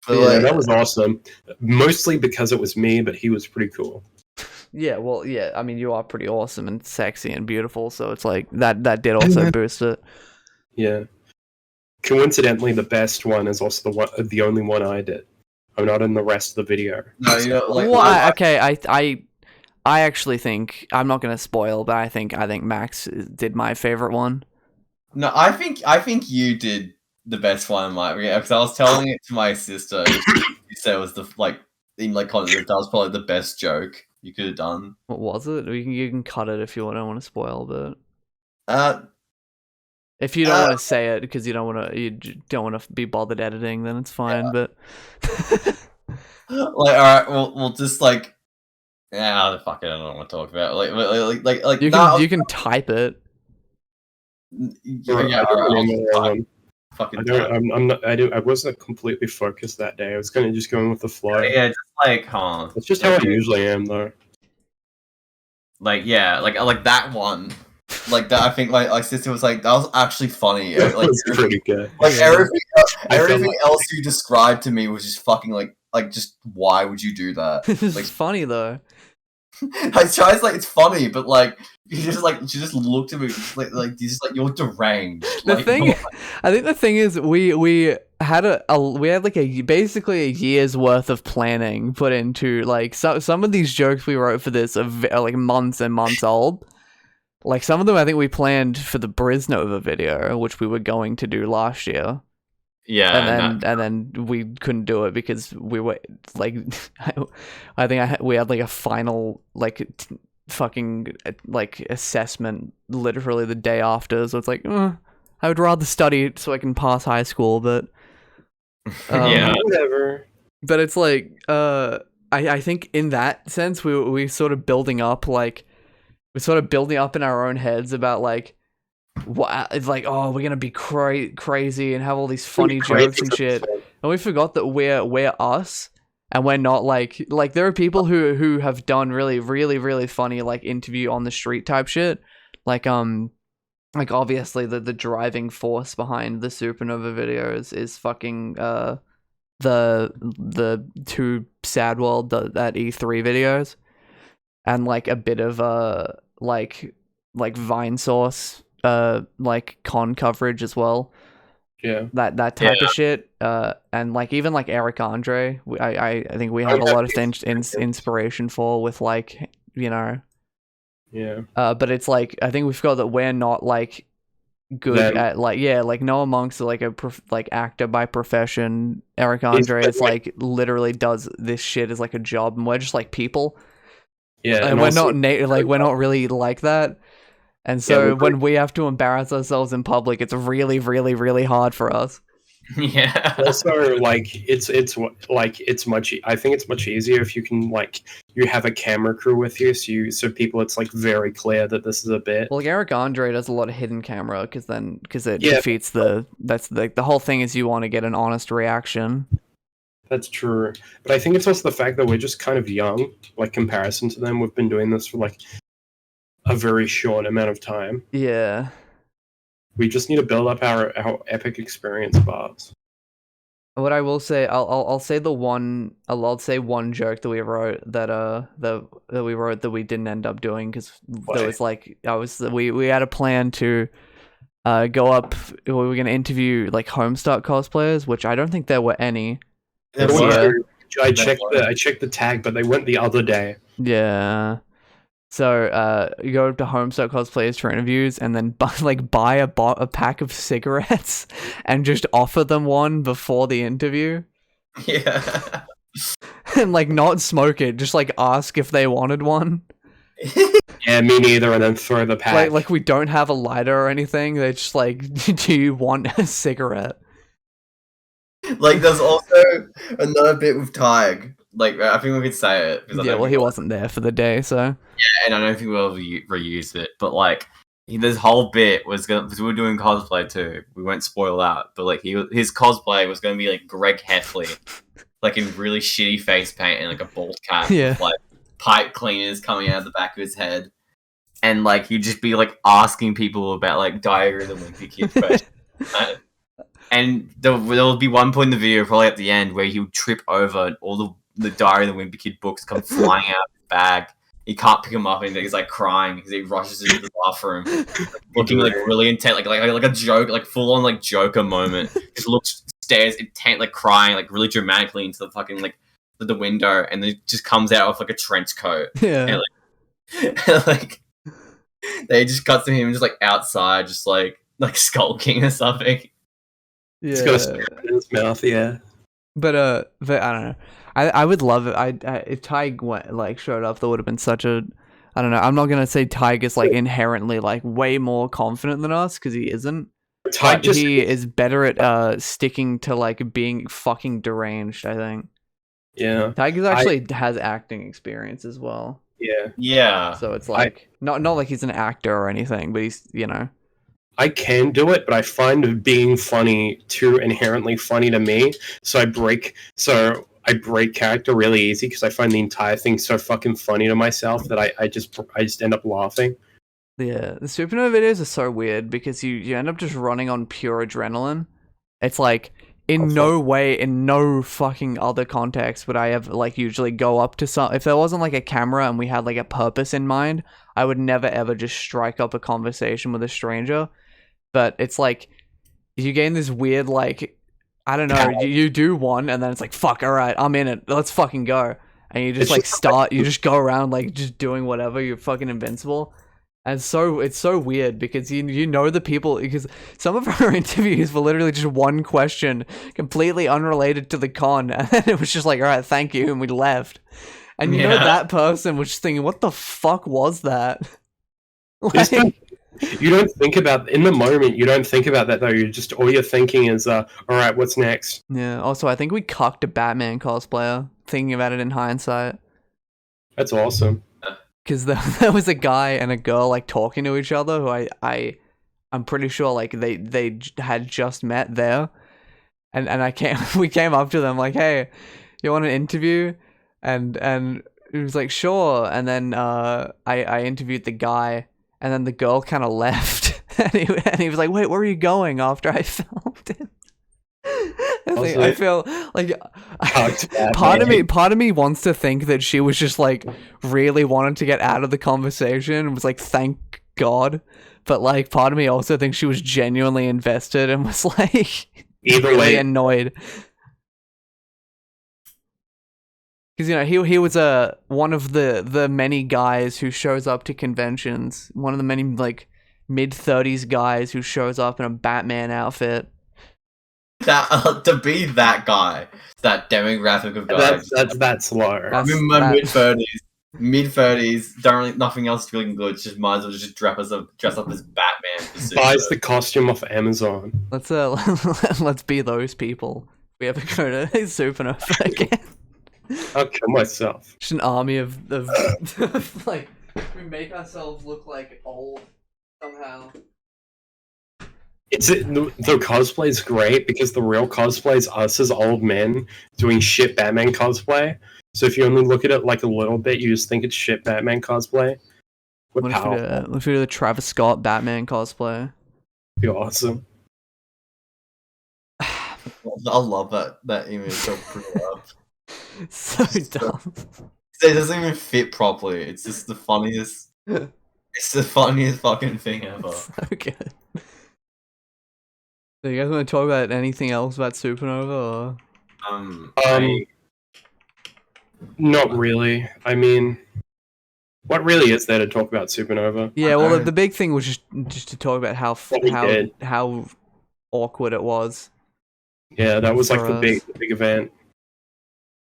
That was awesome. Mostly because it was me, but he was pretty cool.
Yeah, well, yeah. I mean, you are pretty awesome and sexy and beautiful, so it's like that did also boost it.
Yeah. Coincidentally, the best one is also the only one I did. I'm not in the rest of the video.
No, you know,
okay. I actually think I'm not gonna spoil, but I think Max did my favorite one.
No, I think you did the best one, because I was telling it to my sister. She said it was in like context, that was probably the best joke you could have done.
What was it? You can cut it if you don't want to spoil, but if you don't want to say it because you don't want to be bothered editing, then it's fine. Yeah. But
all right, we'll just like, fuck it, I don't want to talk about it. Like
you can type it.
I wasn't completely focused that day. I was just going with the flow.
Yeah, just like,
That's just how I usually am, though.
Like, yeah, like that one. Like that, I think my sister was like, "That was actually funny." Like,
was pretty good.
Like everything else you described to me was just fucking like just why would you do that?
It's funny though.
I tried it's funny, but like she just looked at me like you're deranged.
I think the thing is we had basically a year's worth of planning put into like some of these jokes we wrote for this are like months and months old. Like some of them I think we planned for the Brisnova video, which we were going to do last year.
Yeah,
and then we couldn't do it because we were like, I think we had like a final fucking like assessment literally the day after, so it's like I would rather study so I can pass high school, but
yeah, whatever.
But it's like I think in that sense we sort of building up in our own heads about like. What it's like? Oh, we're gonna be crazy and have all these funny jokes and shit, and we forgot that we're us, and we're not like there are people who have done really really really funny like interview on the street type shit, like obviously the driving force behind the Supanova videos is fucking the two Sad World that E3 videos, and like a bit of like Vine Source. Like con coverage as well.
Yeah.
That type of shit. And like even like Eric Andre, I think we have a lot of inspiration for with like, you know.
Yeah.
But it's like I think we forgot that we're not like good at like Noah Monk's like a actor by profession. Eric Andre is like literally does this shit as like a job, and we're just like people.
Yeah.
And we're not we're not really like that. And so when we have to embarrass ourselves in public, it's really, really, really hard for us.
Yeah.
Also, like it's much. I think it's much easier if you can you have a camera crew with you, so people it's like very clear that this is a bit.
Well, like Eric Andre does a lot of hidden camera because it defeats the whole thing is you want to get an honest reaction.
That's true, but I think it's also the fact that we're just kind of young, like comparison to them. We've been doing this for like a very short amount of time.
Yeah.
We just need to build up our epic experience bars.
What I will say, I'll say one joke that we wrote that we didn't end up doing because there was like we had a plan to go up. We were gonna interview like Homestuck cosplayers, which I don't think there were any.
I checked the tag, but they went the other day.
Yeah. So you go to Homestuck cosplayers for interviews, and then buy a pack of cigarettes and just offer them one before the interview.
Yeah.
And like not smoke it, just like ask if they wanted one.
Yeah, me neither, and then throw the pack.
Like we don't have a lighter or anything. They just like, do you want a cigarette?
Like there's also another bit with Tadhg. Like I think we could say it.
Yeah, well, he wasn't there for the day, so
yeah, and I don't think we'll reuse it. But like, this whole bit was gonna because we were doing cosplay too. We won't spoil that, but like his cosplay was gonna be like Greg Heffley, like in really shitty face paint and like a bald cap, with like pipe cleaners coming out of the back of his head, and like he'd just be like asking people about like Diary of the Wimpy Kid questions. And there will be one point in the video, probably at the end, where he would trip over and all the Diary of the Wimpy Kid books come flying out of his bag. He can't pick them up and he's like crying because he rushes into the bathroom, looking like really intense, like a joke, like full on like Joker moment. Just stares intent, like crying, like really dramatically into the fucking like the window, and then it just comes out with like a trench coat.
Yeah,
and like they just cut to him just like outside, just like skulking or something.
Yeah,
he's got a cigarette in his mouth. Yeah,
but I don't know. I would love it. If Tadhg like showed up, there would have been such a. I don't know. I'm not gonna say Tadhg is like inherently like way more confident than us because he isn't. But he is better at sticking to like being fucking deranged. I think.
Yeah.
Tadhg actually has acting experience as well.
Yeah.
So it's like not like he's an actor or anything, but he's
I can do it, but I find being funny too inherently funny to me. So I break character really easy because I find the entire thing so fucking funny to myself that I just end up laughing.
Yeah, the Supanova videos are so weird because you end up just running on pure adrenaline. It's like in no fucking other context would I ever like usually go up to some. If there wasn't like a camera and we had like a purpose in mind, I would never ever just strike up a conversation with a stranger. But it's like you gain this weird like I don't know. You do one and then it's like fuck. All right, I'm in it. Let's fucking go. And you just like start. You just go around like just doing whatever. You're fucking invincible. And so it's so weird because you know the people because some of our interviews were literally just one question completely unrelated to the con and then it was just like all right thank you and we left and you know that person was just thinking what the fuck was that like,
you don't think about in the moment you don't think about that though you just all you're thinking is all right what's next.
Yeah, also I think we cucked a Batman cosplayer thinking about it in hindsight.
That's awesome.
Because there was a guy and a girl like talking to each other who I'm pretty sure like they had just met there, and we came up to them like, hey, you want an interview? And he was like sure, and then I interviewed the guy, and then the girl kind of left, and he was like, wait, where are you going? After I filmed him. I feel like part of me wants to think that she was just like really wanted to get out of the conversation and was like thank God, but like part of me also thinks she was genuinely invested and was like really annoyed because he was one of the many guys who shows up to conventions, one of the many like mid-30s guys who shows up in a Batman outfit.
That to be that guy, that demographic of guys.
That's low.
I'm in my mid-30s, don't really nothing else feeling good. Just might as well just dress up as Batman.
Buys the costume off Amazon.
Let's be those people. We ever go to Supanova again?
I'll kill myself.
Just an army of like we make ourselves look like old somehow.
The cosplay is great because the real cosplay is us as old men doing shit Batman cosplay. So if you only look at it like a little bit, you just think it's shit Batman cosplay.
What if we do the Travis Scott Batman cosplay?
Be awesome.
I love that image. So up.
So dumb.
It doesn't even fit properly. It's just the funniest. It's the funniest fucking thing ever.
It's so good. So you guys want to talk about anything else about Supanova?
Not really. I mean, what really is there to talk about Supanova?
Yeah, well, the big thing was just to talk about how awkward it was.
Yeah, that was like the big event.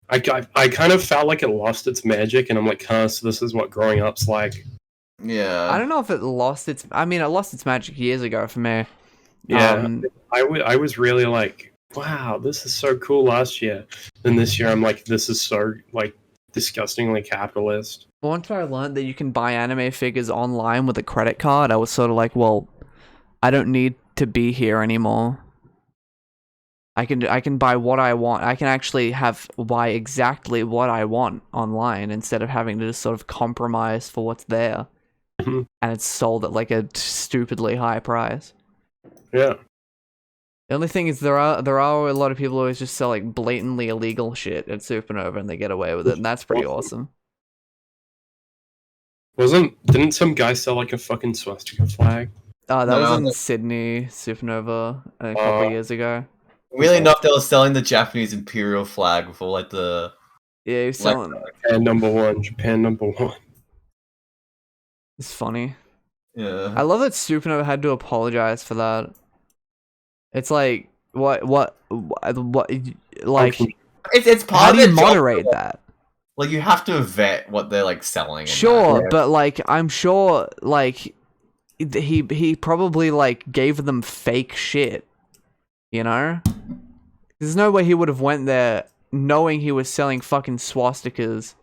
I kind of felt like it lost its magic, and I'm like, so this is what growing up's like.
Yeah.
I don't know if it lost its. I mean, it lost its magic years ago for me.
Yeah, I was really like, wow, this is so cool last year. Then this year, I'm like, this is so like disgustingly capitalist.
Once I learned that you can buy anime figures online with a credit card, I was sort of like, well, I don't need to be here anymore. I can buy what I want. I can actually buy exactly what I want online instead of having to just sort of compromise for what's there.
Mm-hmm.
And it's sold at like a stupidly high price.
Yeah.
The only thing is there are a lot of people who always just sell like blatantly illegal shit at Supanova and they get away with it, and that's pretty awesome.
Didn't some guy sell like a fucking swastika flag?
That was in Sydney, Supanova, a couple of years ago.
Really enough, they were selling the Japanese imperial flag with all like the...
Yeah, he was selling...
Japan number one.
It's funny.
Yeah.
I love that Supanova had to apologize for that. It's like, what, like...
it's part
How
of
do you
their
moderate
job.
that?
Like, you have to vet what they're like selling.
Sure, but like, I'm sure like he probably like gave them fake shit. You know, there's no way he would have went there knowing he was selling fucking swastikas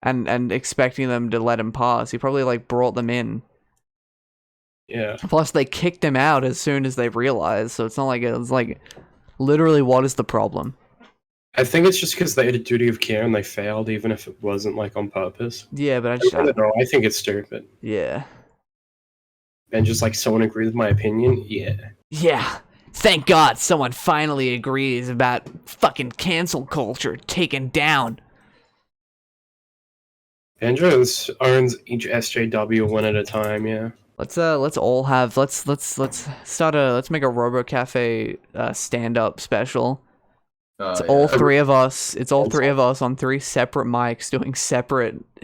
and expecting them to let him pass. He probably like brought them in.
Yeah.
Plus, they kicked him out as soon as they realized. So it's not like it was like literally, what is the problem?
I think it's just because they had a duty of care and they failed, even if it wasn't like on purpose.
Yeah, but
I don't know. I think it's stupid.
Yeah.
And just like someone agrees with my opinion, yeah.
Yeah. Thank God someone finally agrees about fucking cancel culture taken down.
Banjo owns each SJW one at a time, yeah.
Let's all have let's make a Robo-Cafe stand-up special. It's all three of us. It's all three of us on 3 separate mics doing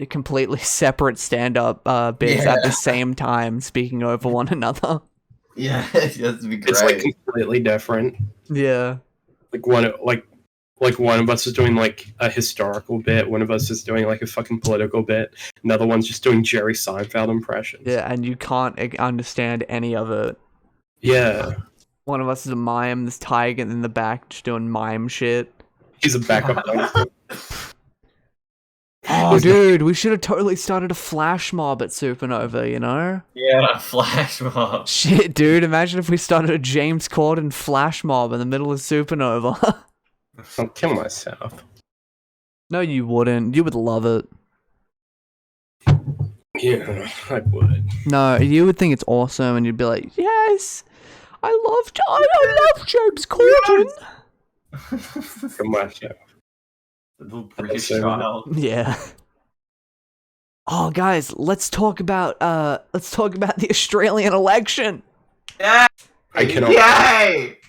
completely separate stand-up bits at the same time, speaking over one another.
Yeah, that'd be great.
It's like completely different.
Yeah.
Like one of us is doing like a historical bit, one of us is doing like a fucking political bit, another one's just doing Jerry Seinfeld impressions.
Yeah, and you can't understand any of it.
Yeah.
One of us is a mime, this Tadhg in the back just doing mime shit.
He's a backup dancer.
Oh, dude, we should have totally started a flash mob at Supanova, you know?
Yeah, flash mob.
Shit, dude, imagine if we started a James Corden flash mob in the middle of Supanova.
I'll kill myself.
No, you wouldn't. You would love it.
Yeah, I would.
No, you would think it's awesome, and you'd be like, yes, I love James Corden.
Kill myself.
The little British child.
Yeah. Oh, guys, let's talk about the Australian election.
Yeah.
I cannot.
Yay!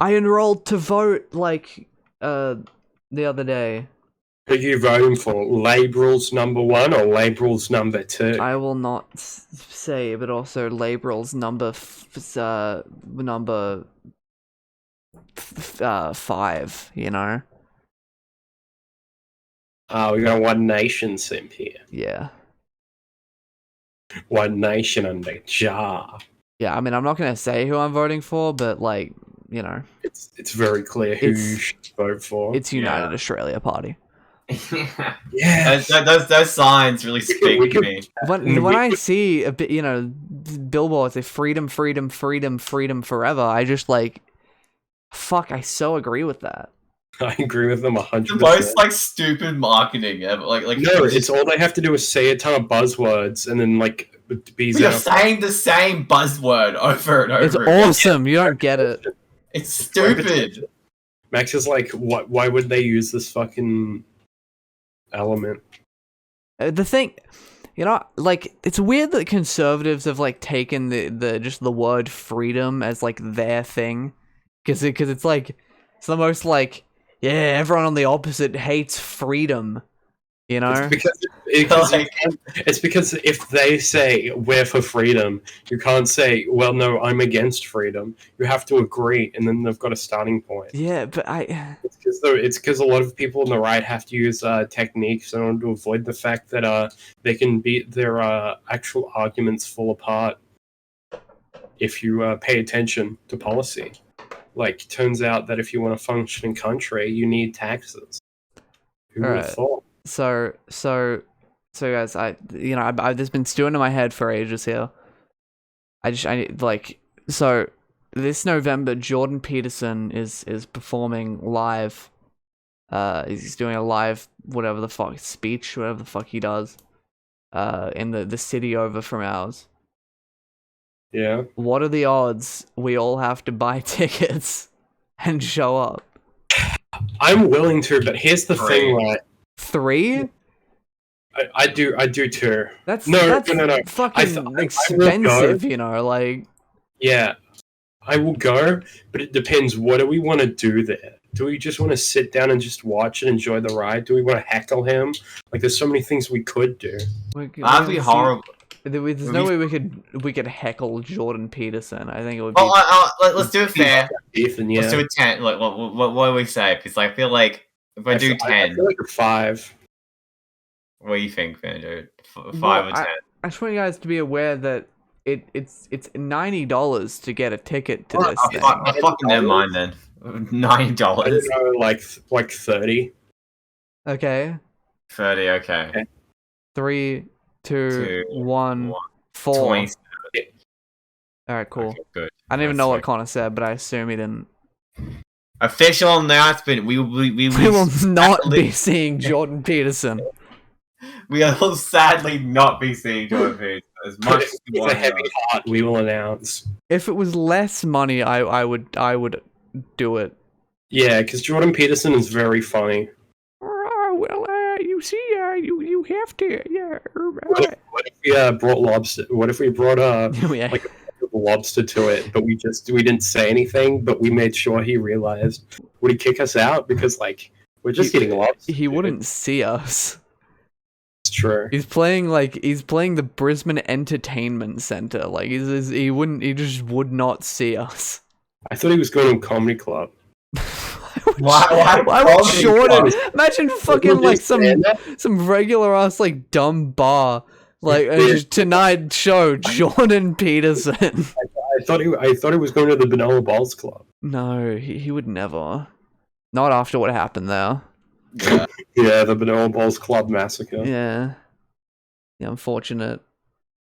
I enrolled to vote like the other day.
Who are you voting for? Liberals number 1 or Liberals number 2?
I will not say, but also Liberals number 5. You know.
We got One Nation simp here.
Yeah.
One Nation under jar.
Yeah, I mean, I'm not gonna say who I'm voting for, but like, you know,
it's very clear who you should vote for.
It's United Australia Party.
Yeah,
those signs really speak to me.
When I see a bit, you know, billboards say freedom, freedom, freedom, freedom forever, I just like, fuck, I so agree with that.
I agree with them 100%.
The most like stupid marketing ever. Like
no, it's all they have to do is say a ton of buzzwords and then like
you're saying the same buzzword over and over.
It's awesome. You don't get it.
It's stupid.
Max is like, what? Why would they use this fucking element?
The thing, you know, like, it's weird that conservatives have like taken the word freedom as like their thing, because it's like it's the most like, yeah, everyone on the opposite hates freedom, you know.
It's because if they say we're for freedom, you can't say, well, no, I'm against freedom. You have to agree, and then they've got a starting point.
Yeah, but
it's because a lot of people on the right have to use techniques in order to avoid the fact that they can beat their actual arguments fall apart if you pay attention to policy. Like, turns out that if you want a functioning country, you need taxes. Who would have thought?
So guys, I've just been stewing in my head for ages here. So this November, Jordan Peterson is performing live. He's doing a live whatever the fuck speech, whatever the fuck he does, in the city over from ours.
Yeah.
What are the odds we all have to buy tickets and show up?
I'm willing to, but here's the thing, right?
3?
I do too.
That's
no.
Fucking expensive, you know, like.
Yeah, I will go, but it depends. What do we want to do there? Do we just want to sit down and just watch and enjoy the ride? Do we want to heckle him? Like, there's so many things we could do.
That'd be horrible.
There's no way we could heckle Jordan Peterson. I think it would be.
Let's do it fair.
Ethan, yeah.
Let's do a 10. Like, what do we say? Because I feel like if I do 10,
I feel like a 5.
What do you think, Banjo? 5 or 10?
I just want you guys to be aware that it's $90 to get a ticket to this thing.
Fucking never mind then. $90.
I don't know, like 30.
Okay.
30. Okay.
3, 2, 1, 4.
20.
All right, cool.
Okay, good.
I don't even know what Connor said, but I assume he didn't.
Official announcement: we
will not be seeing Jordan Peterson.
We will sadly not be seeing Jordan Peterson as much as we want.
With a heavy heart, we will announce.
If it was less money, I would do it.
Yeah, because Jordan Peterson is very funny.
You see, you have to, yeah.
What if we brought lobster? What if we brought like a lobster to it, but we didn't say anything, but we made sure he realized? Would he kick us out because like we're just getting lobster?
He wouldn't see us.
It's true.
He's playing the Brisbane Entertainment Centre. Like he just would not see us.
I thought he was going to a comedy club.
Why would Jordan? Imagine fucking like some regular ass like dumb bar like tonight show Jordan Peterson.
I thought he was going to the Vanilla Balls Club.
No, he would never. Not after what happened there.
Yeah,
yeah, the Vanilla Balls Club massacre.
Yeah, the unfortunate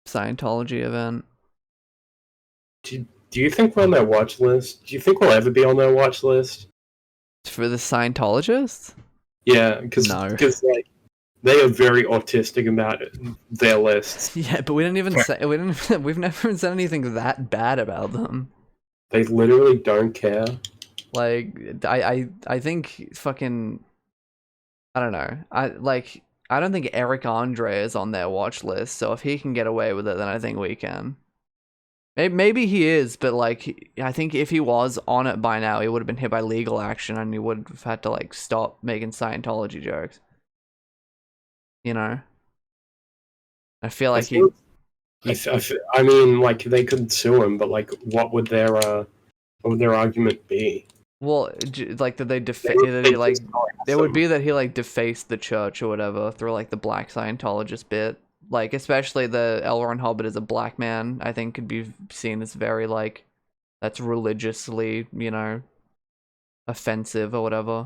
Scientology event.
Do you think we're on their watch list? Do you think we'll ever be on their watch list?
For the Scientologists?
Yeah, because like they are very autistic about their lists.
Yeah, but we didn't even say we've never said anything that bad about them.
They literally don't care.
Like I think fucking I don't know. I don't think Eric Andre is on their watch list. So if he can get away with it, then I think we can. Maybe he is, but like I think if he was on it by now, he would have been hit by legal action, and he would have had to like stop making Scientology jokes. You know, I feel like
I mean, like they could sue him, but like, what would their argument be?
Well, like that they it would be that he like defaced the church or whatever through like the black Scientologist bit. Like, especially the L. Ron Hubbard as a black man, I think could be seen as very, like, that's religiously, you know, offensive or whatever.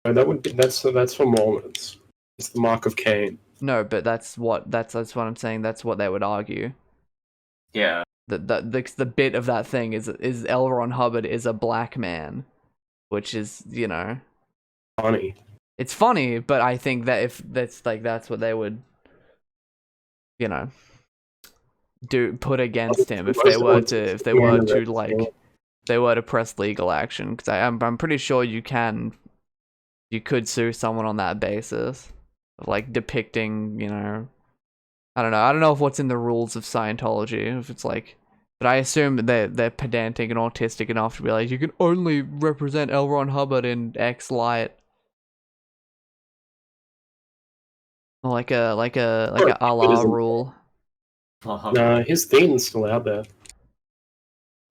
No, that's for Mormons. It's the mark of Cain.
No, but that's what I'm saying. That's what they would argue.
Yeah.
The bit of that thing is L. Ron Hubbard is a black man, which is, you know,
funny.
It's funny, but I think that if that's what they would, you know, put against him if they were to press legal action, because I'm pretty sure you could sue someone on that basis of like depicting, you know, I don't know if what's in the rules of Scientology, if it's like, but I assume that they're pedantic and autistic enough to be like, you can only represent L. Ron Hubbard in X light. Like a Allah rule.
No, his theme's still out there.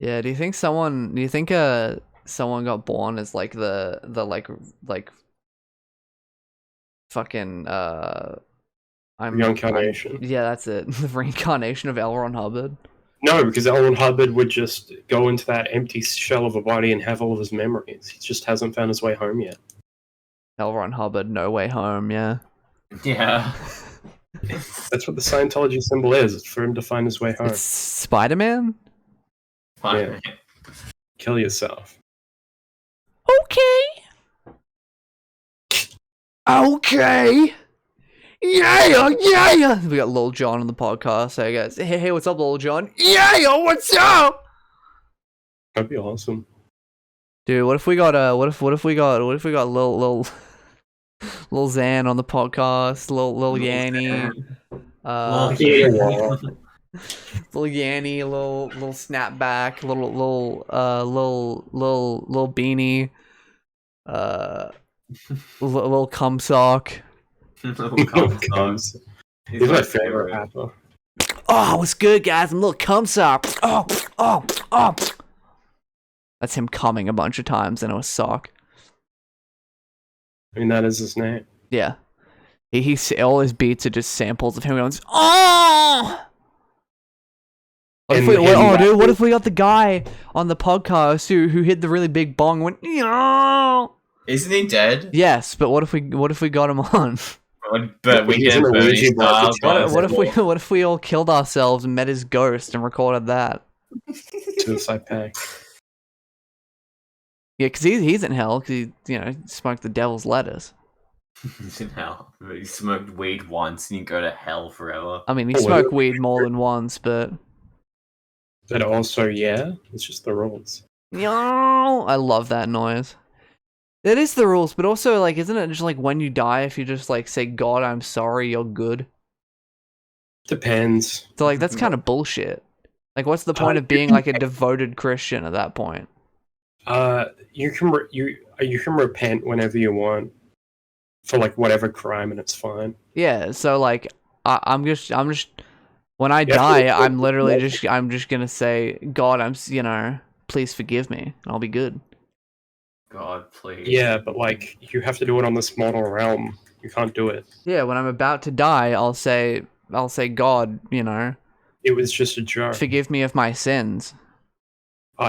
Yeah, do you think someone got born as like the like fucking
reincarnation?
Yeah, that's it. The reincarnation of L. Ron Hubbard.
No, because L. Ron Hubbard would just go into that empty shell of a body and have all of his memories. He just hasn't found his way home yet.
L. Ron Hubbard, no way home, yeah.
Yeah.
That's what the Scientology symbol is. It's for him to find his way home.
It's Spider-Man?
Yeah. Kill yourself.
Okay. Yeah. We got Lil Jon on the podcast. Hey guys. Hey, what's up, Lil Jon? Yeah, what's up?
That'd be awesome.
Dude, what if we got Lil Xan on the podcast, Lil Yanny, Lil Yanny, Lil Snapback, Lil Beanie, Lil Cumsock.
He's my favorite rapper.
Oh, what's good, guys? I'm a little cum sock. Oh. That's him coming a bunch of times into a sock.
I mean, that is his name.
Yeah. He all his beats are just samples of him going, oh! What if we got the guy on the podcast who hit the really big bong and went, oh!
Isn't he dead?
Yes, but what if we got him on?
But we get Bernie style.
What if we all killed ourselves and met his ghost and recorded that?
Suicide pact.
Yeah, because he's in hell because he smoked the devil's lettuce.
He's in hell. He smoked weed once and you go to hell forever.
I mean, he smoked weed more than once, but...
But also, yeah, it's just the rules.
I love that noise. It is the rules, but also, like, isn't it just like when you die, if you just like say, God, I'm sorry, you're good?
Depends.
So, like, that's kind of bullshit. Like, what's the point of being like a devoted Christian at that point?
You can repent whenever you want for like whatever crime, and it's fine.
Yeah. So, like, I'm just when I die, I'm just gonna say, God, please forgive me, and I'll be good.
God, please.
Yeah, but like, you have to do it on this mortal realm. You can't do it.
Yeah, when I'm about to die, I'll say, God,
it was just a joke.
Forgive me of my sins.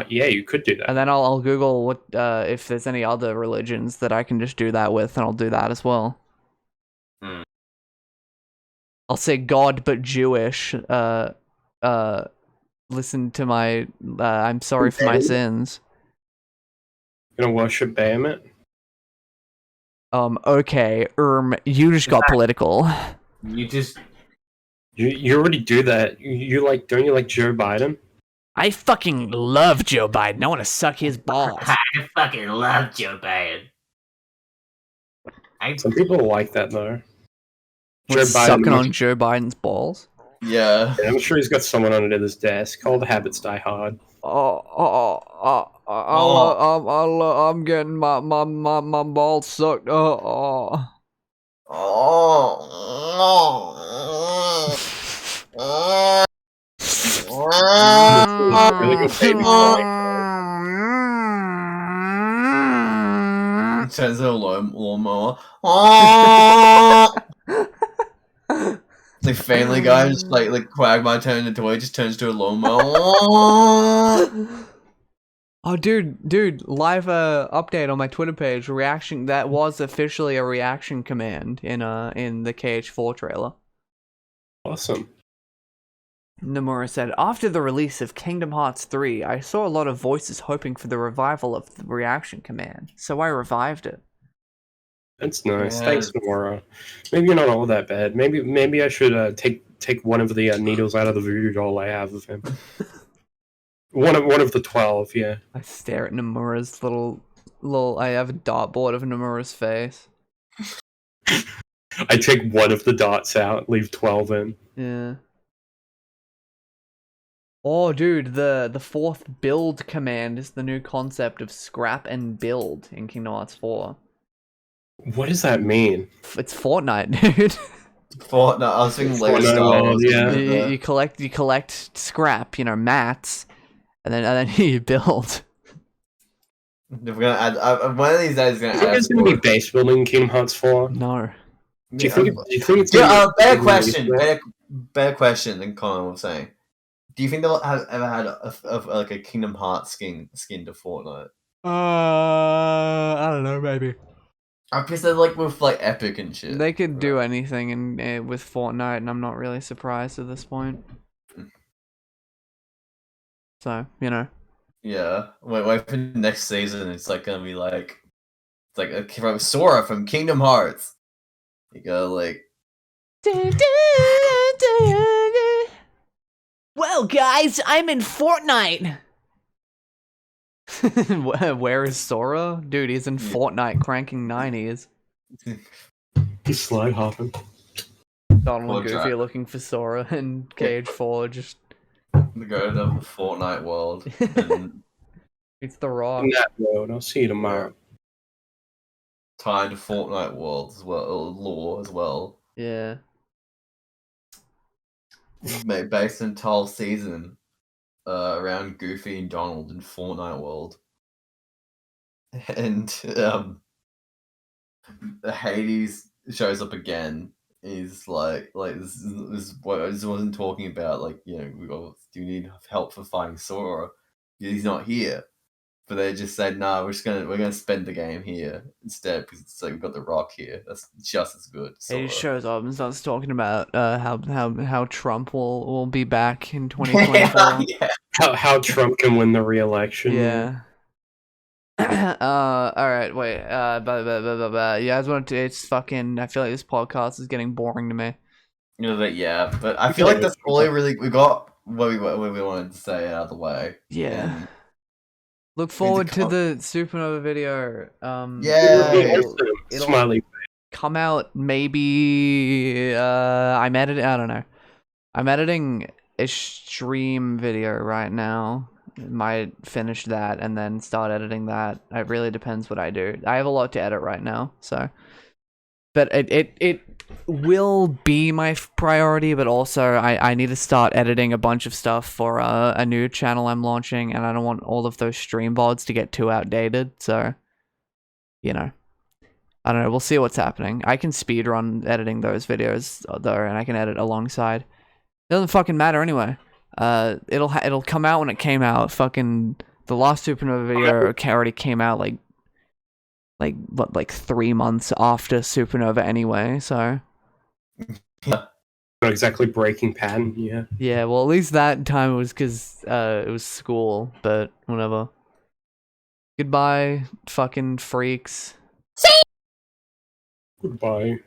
Yeah, you could do that.
And then I'll Google what if there's any other religions that I can just do that with, and I'll do that as well. I'll say God but Jewish. Listen to my I'm sorry for my sins.
You're gonna worship Bahamut?
Okay. You just got political.
You already do that. Don't you like Joe Biden?
I fucking love Joe Biden. I want to suck his balls.
I fucking love Joe Biden.
Some people like that though.
Joe Biden sucking on Joe Biden's balls?
Yeah.
I'm sure he's got someone under his desk. All the habits die hard.
I'm getting my balls sucked.
Really good baby.
Turns into a lawnmower. It's like Family Guy, just like Quagmire turned into toy, just turns to a lawnmower.
Oh, dude! Live update on my Twitter page. Reaction that was officially a reaction command in the KH4 trailer.
Awesome.
Nomura said, after the release of Kingdom Hearts 3, I saw a lot of voices hoping for the revival of the reaction command, so I revived it.
That's nice. Yeah. Thanks, Nomura. Maybe you're not all that bad. Maybe I should take one of the needles out of the voodoo doll I have of him. one of the 12, yeah.
I stare at Nomura's little. I have a dartboard of Nomura's face.
I take one of the dots out, leave 12 in.
Yeah. Oh, dude, the fourth build command is the new concept of scrap and build in Kingdom Hearts 4.
What does that mean?
It's Fortnite, dude.
Fortnite. I was thinking Lego Star Wars.
Yeah. You collect scrap, mats, and then you build.
We're gonna add one of these days.
Is there's gonna be base building in Kingdom Hearts 4?
No.
Do you think it's
better question? Better question than Colin was saying. Do you think they'll have ever had a Kingdom Hearts skin to Fortnite?
I don't know, maybe.
Because they're with Epic and shit.
They could do anything with Fortnite, and I'm not really surprised at this point. So,
Yeah, wait for next season. It's gonna be from Sora from Kingdom Hearts. You go
well, guys, I'm in Fortnite. Where is Sora? Dude, he's in Fortnite cranking 90s.
He's slide hopping.
Donald and Goofy are looking for Sora and KH4 just...
Go to the Fortnite world. And...
It's the Rock.
In that road, I'll see you tomorrow.
Tied to Fortnite world as well, lore as well.
Yeah.
based an entire season around Goofy and Donald in Fortnite World. And Hades shows up again. He's like this is what I just wasn't talking about. Like, you know, do you need help for fighting Sora? He's not here. But they just said, no, we're gonna spend the game here instead because it's like we've got the Rock here. That's just as good.
He just shows up and starts talking about how Trump will be back in 2024.
Yeah.
How Trump can win the re-election.
Yeah. All right, wait. You guys want to? It's fucking. I feel like this podcast is getting boring to me.
Yeah, but I feel like that's all we got. What we wanted to say out of the way.
Yeah. And look forward to the Supanova video.
Yeah.
Smiley.
Come out maybe. I'm editing. I don't know. I'm editing a stream video right now. Might finish that and then start editing that. It really depends what I do. I have a lot to edit right now, so. But it will be my priority, but also I need to start editing a bunch of stuff for a new channel I'm launching, and I don't want all of those stream VODs to get too outdated, so, you know. I don't know, we'll see what's happening. I can speedrun editing those videos, though, and I can edit alongside. It doesn't fucking matter anyway. It'll come out when it came out. Fucking the last Supanova video already came out like 3 months after Supanova anyway. So
not exactly breaking pattern. Yeah.
Yeah. Well, at least that time it was because it was school. But whatever. Goodbye, fucking freaks.
Goodbye.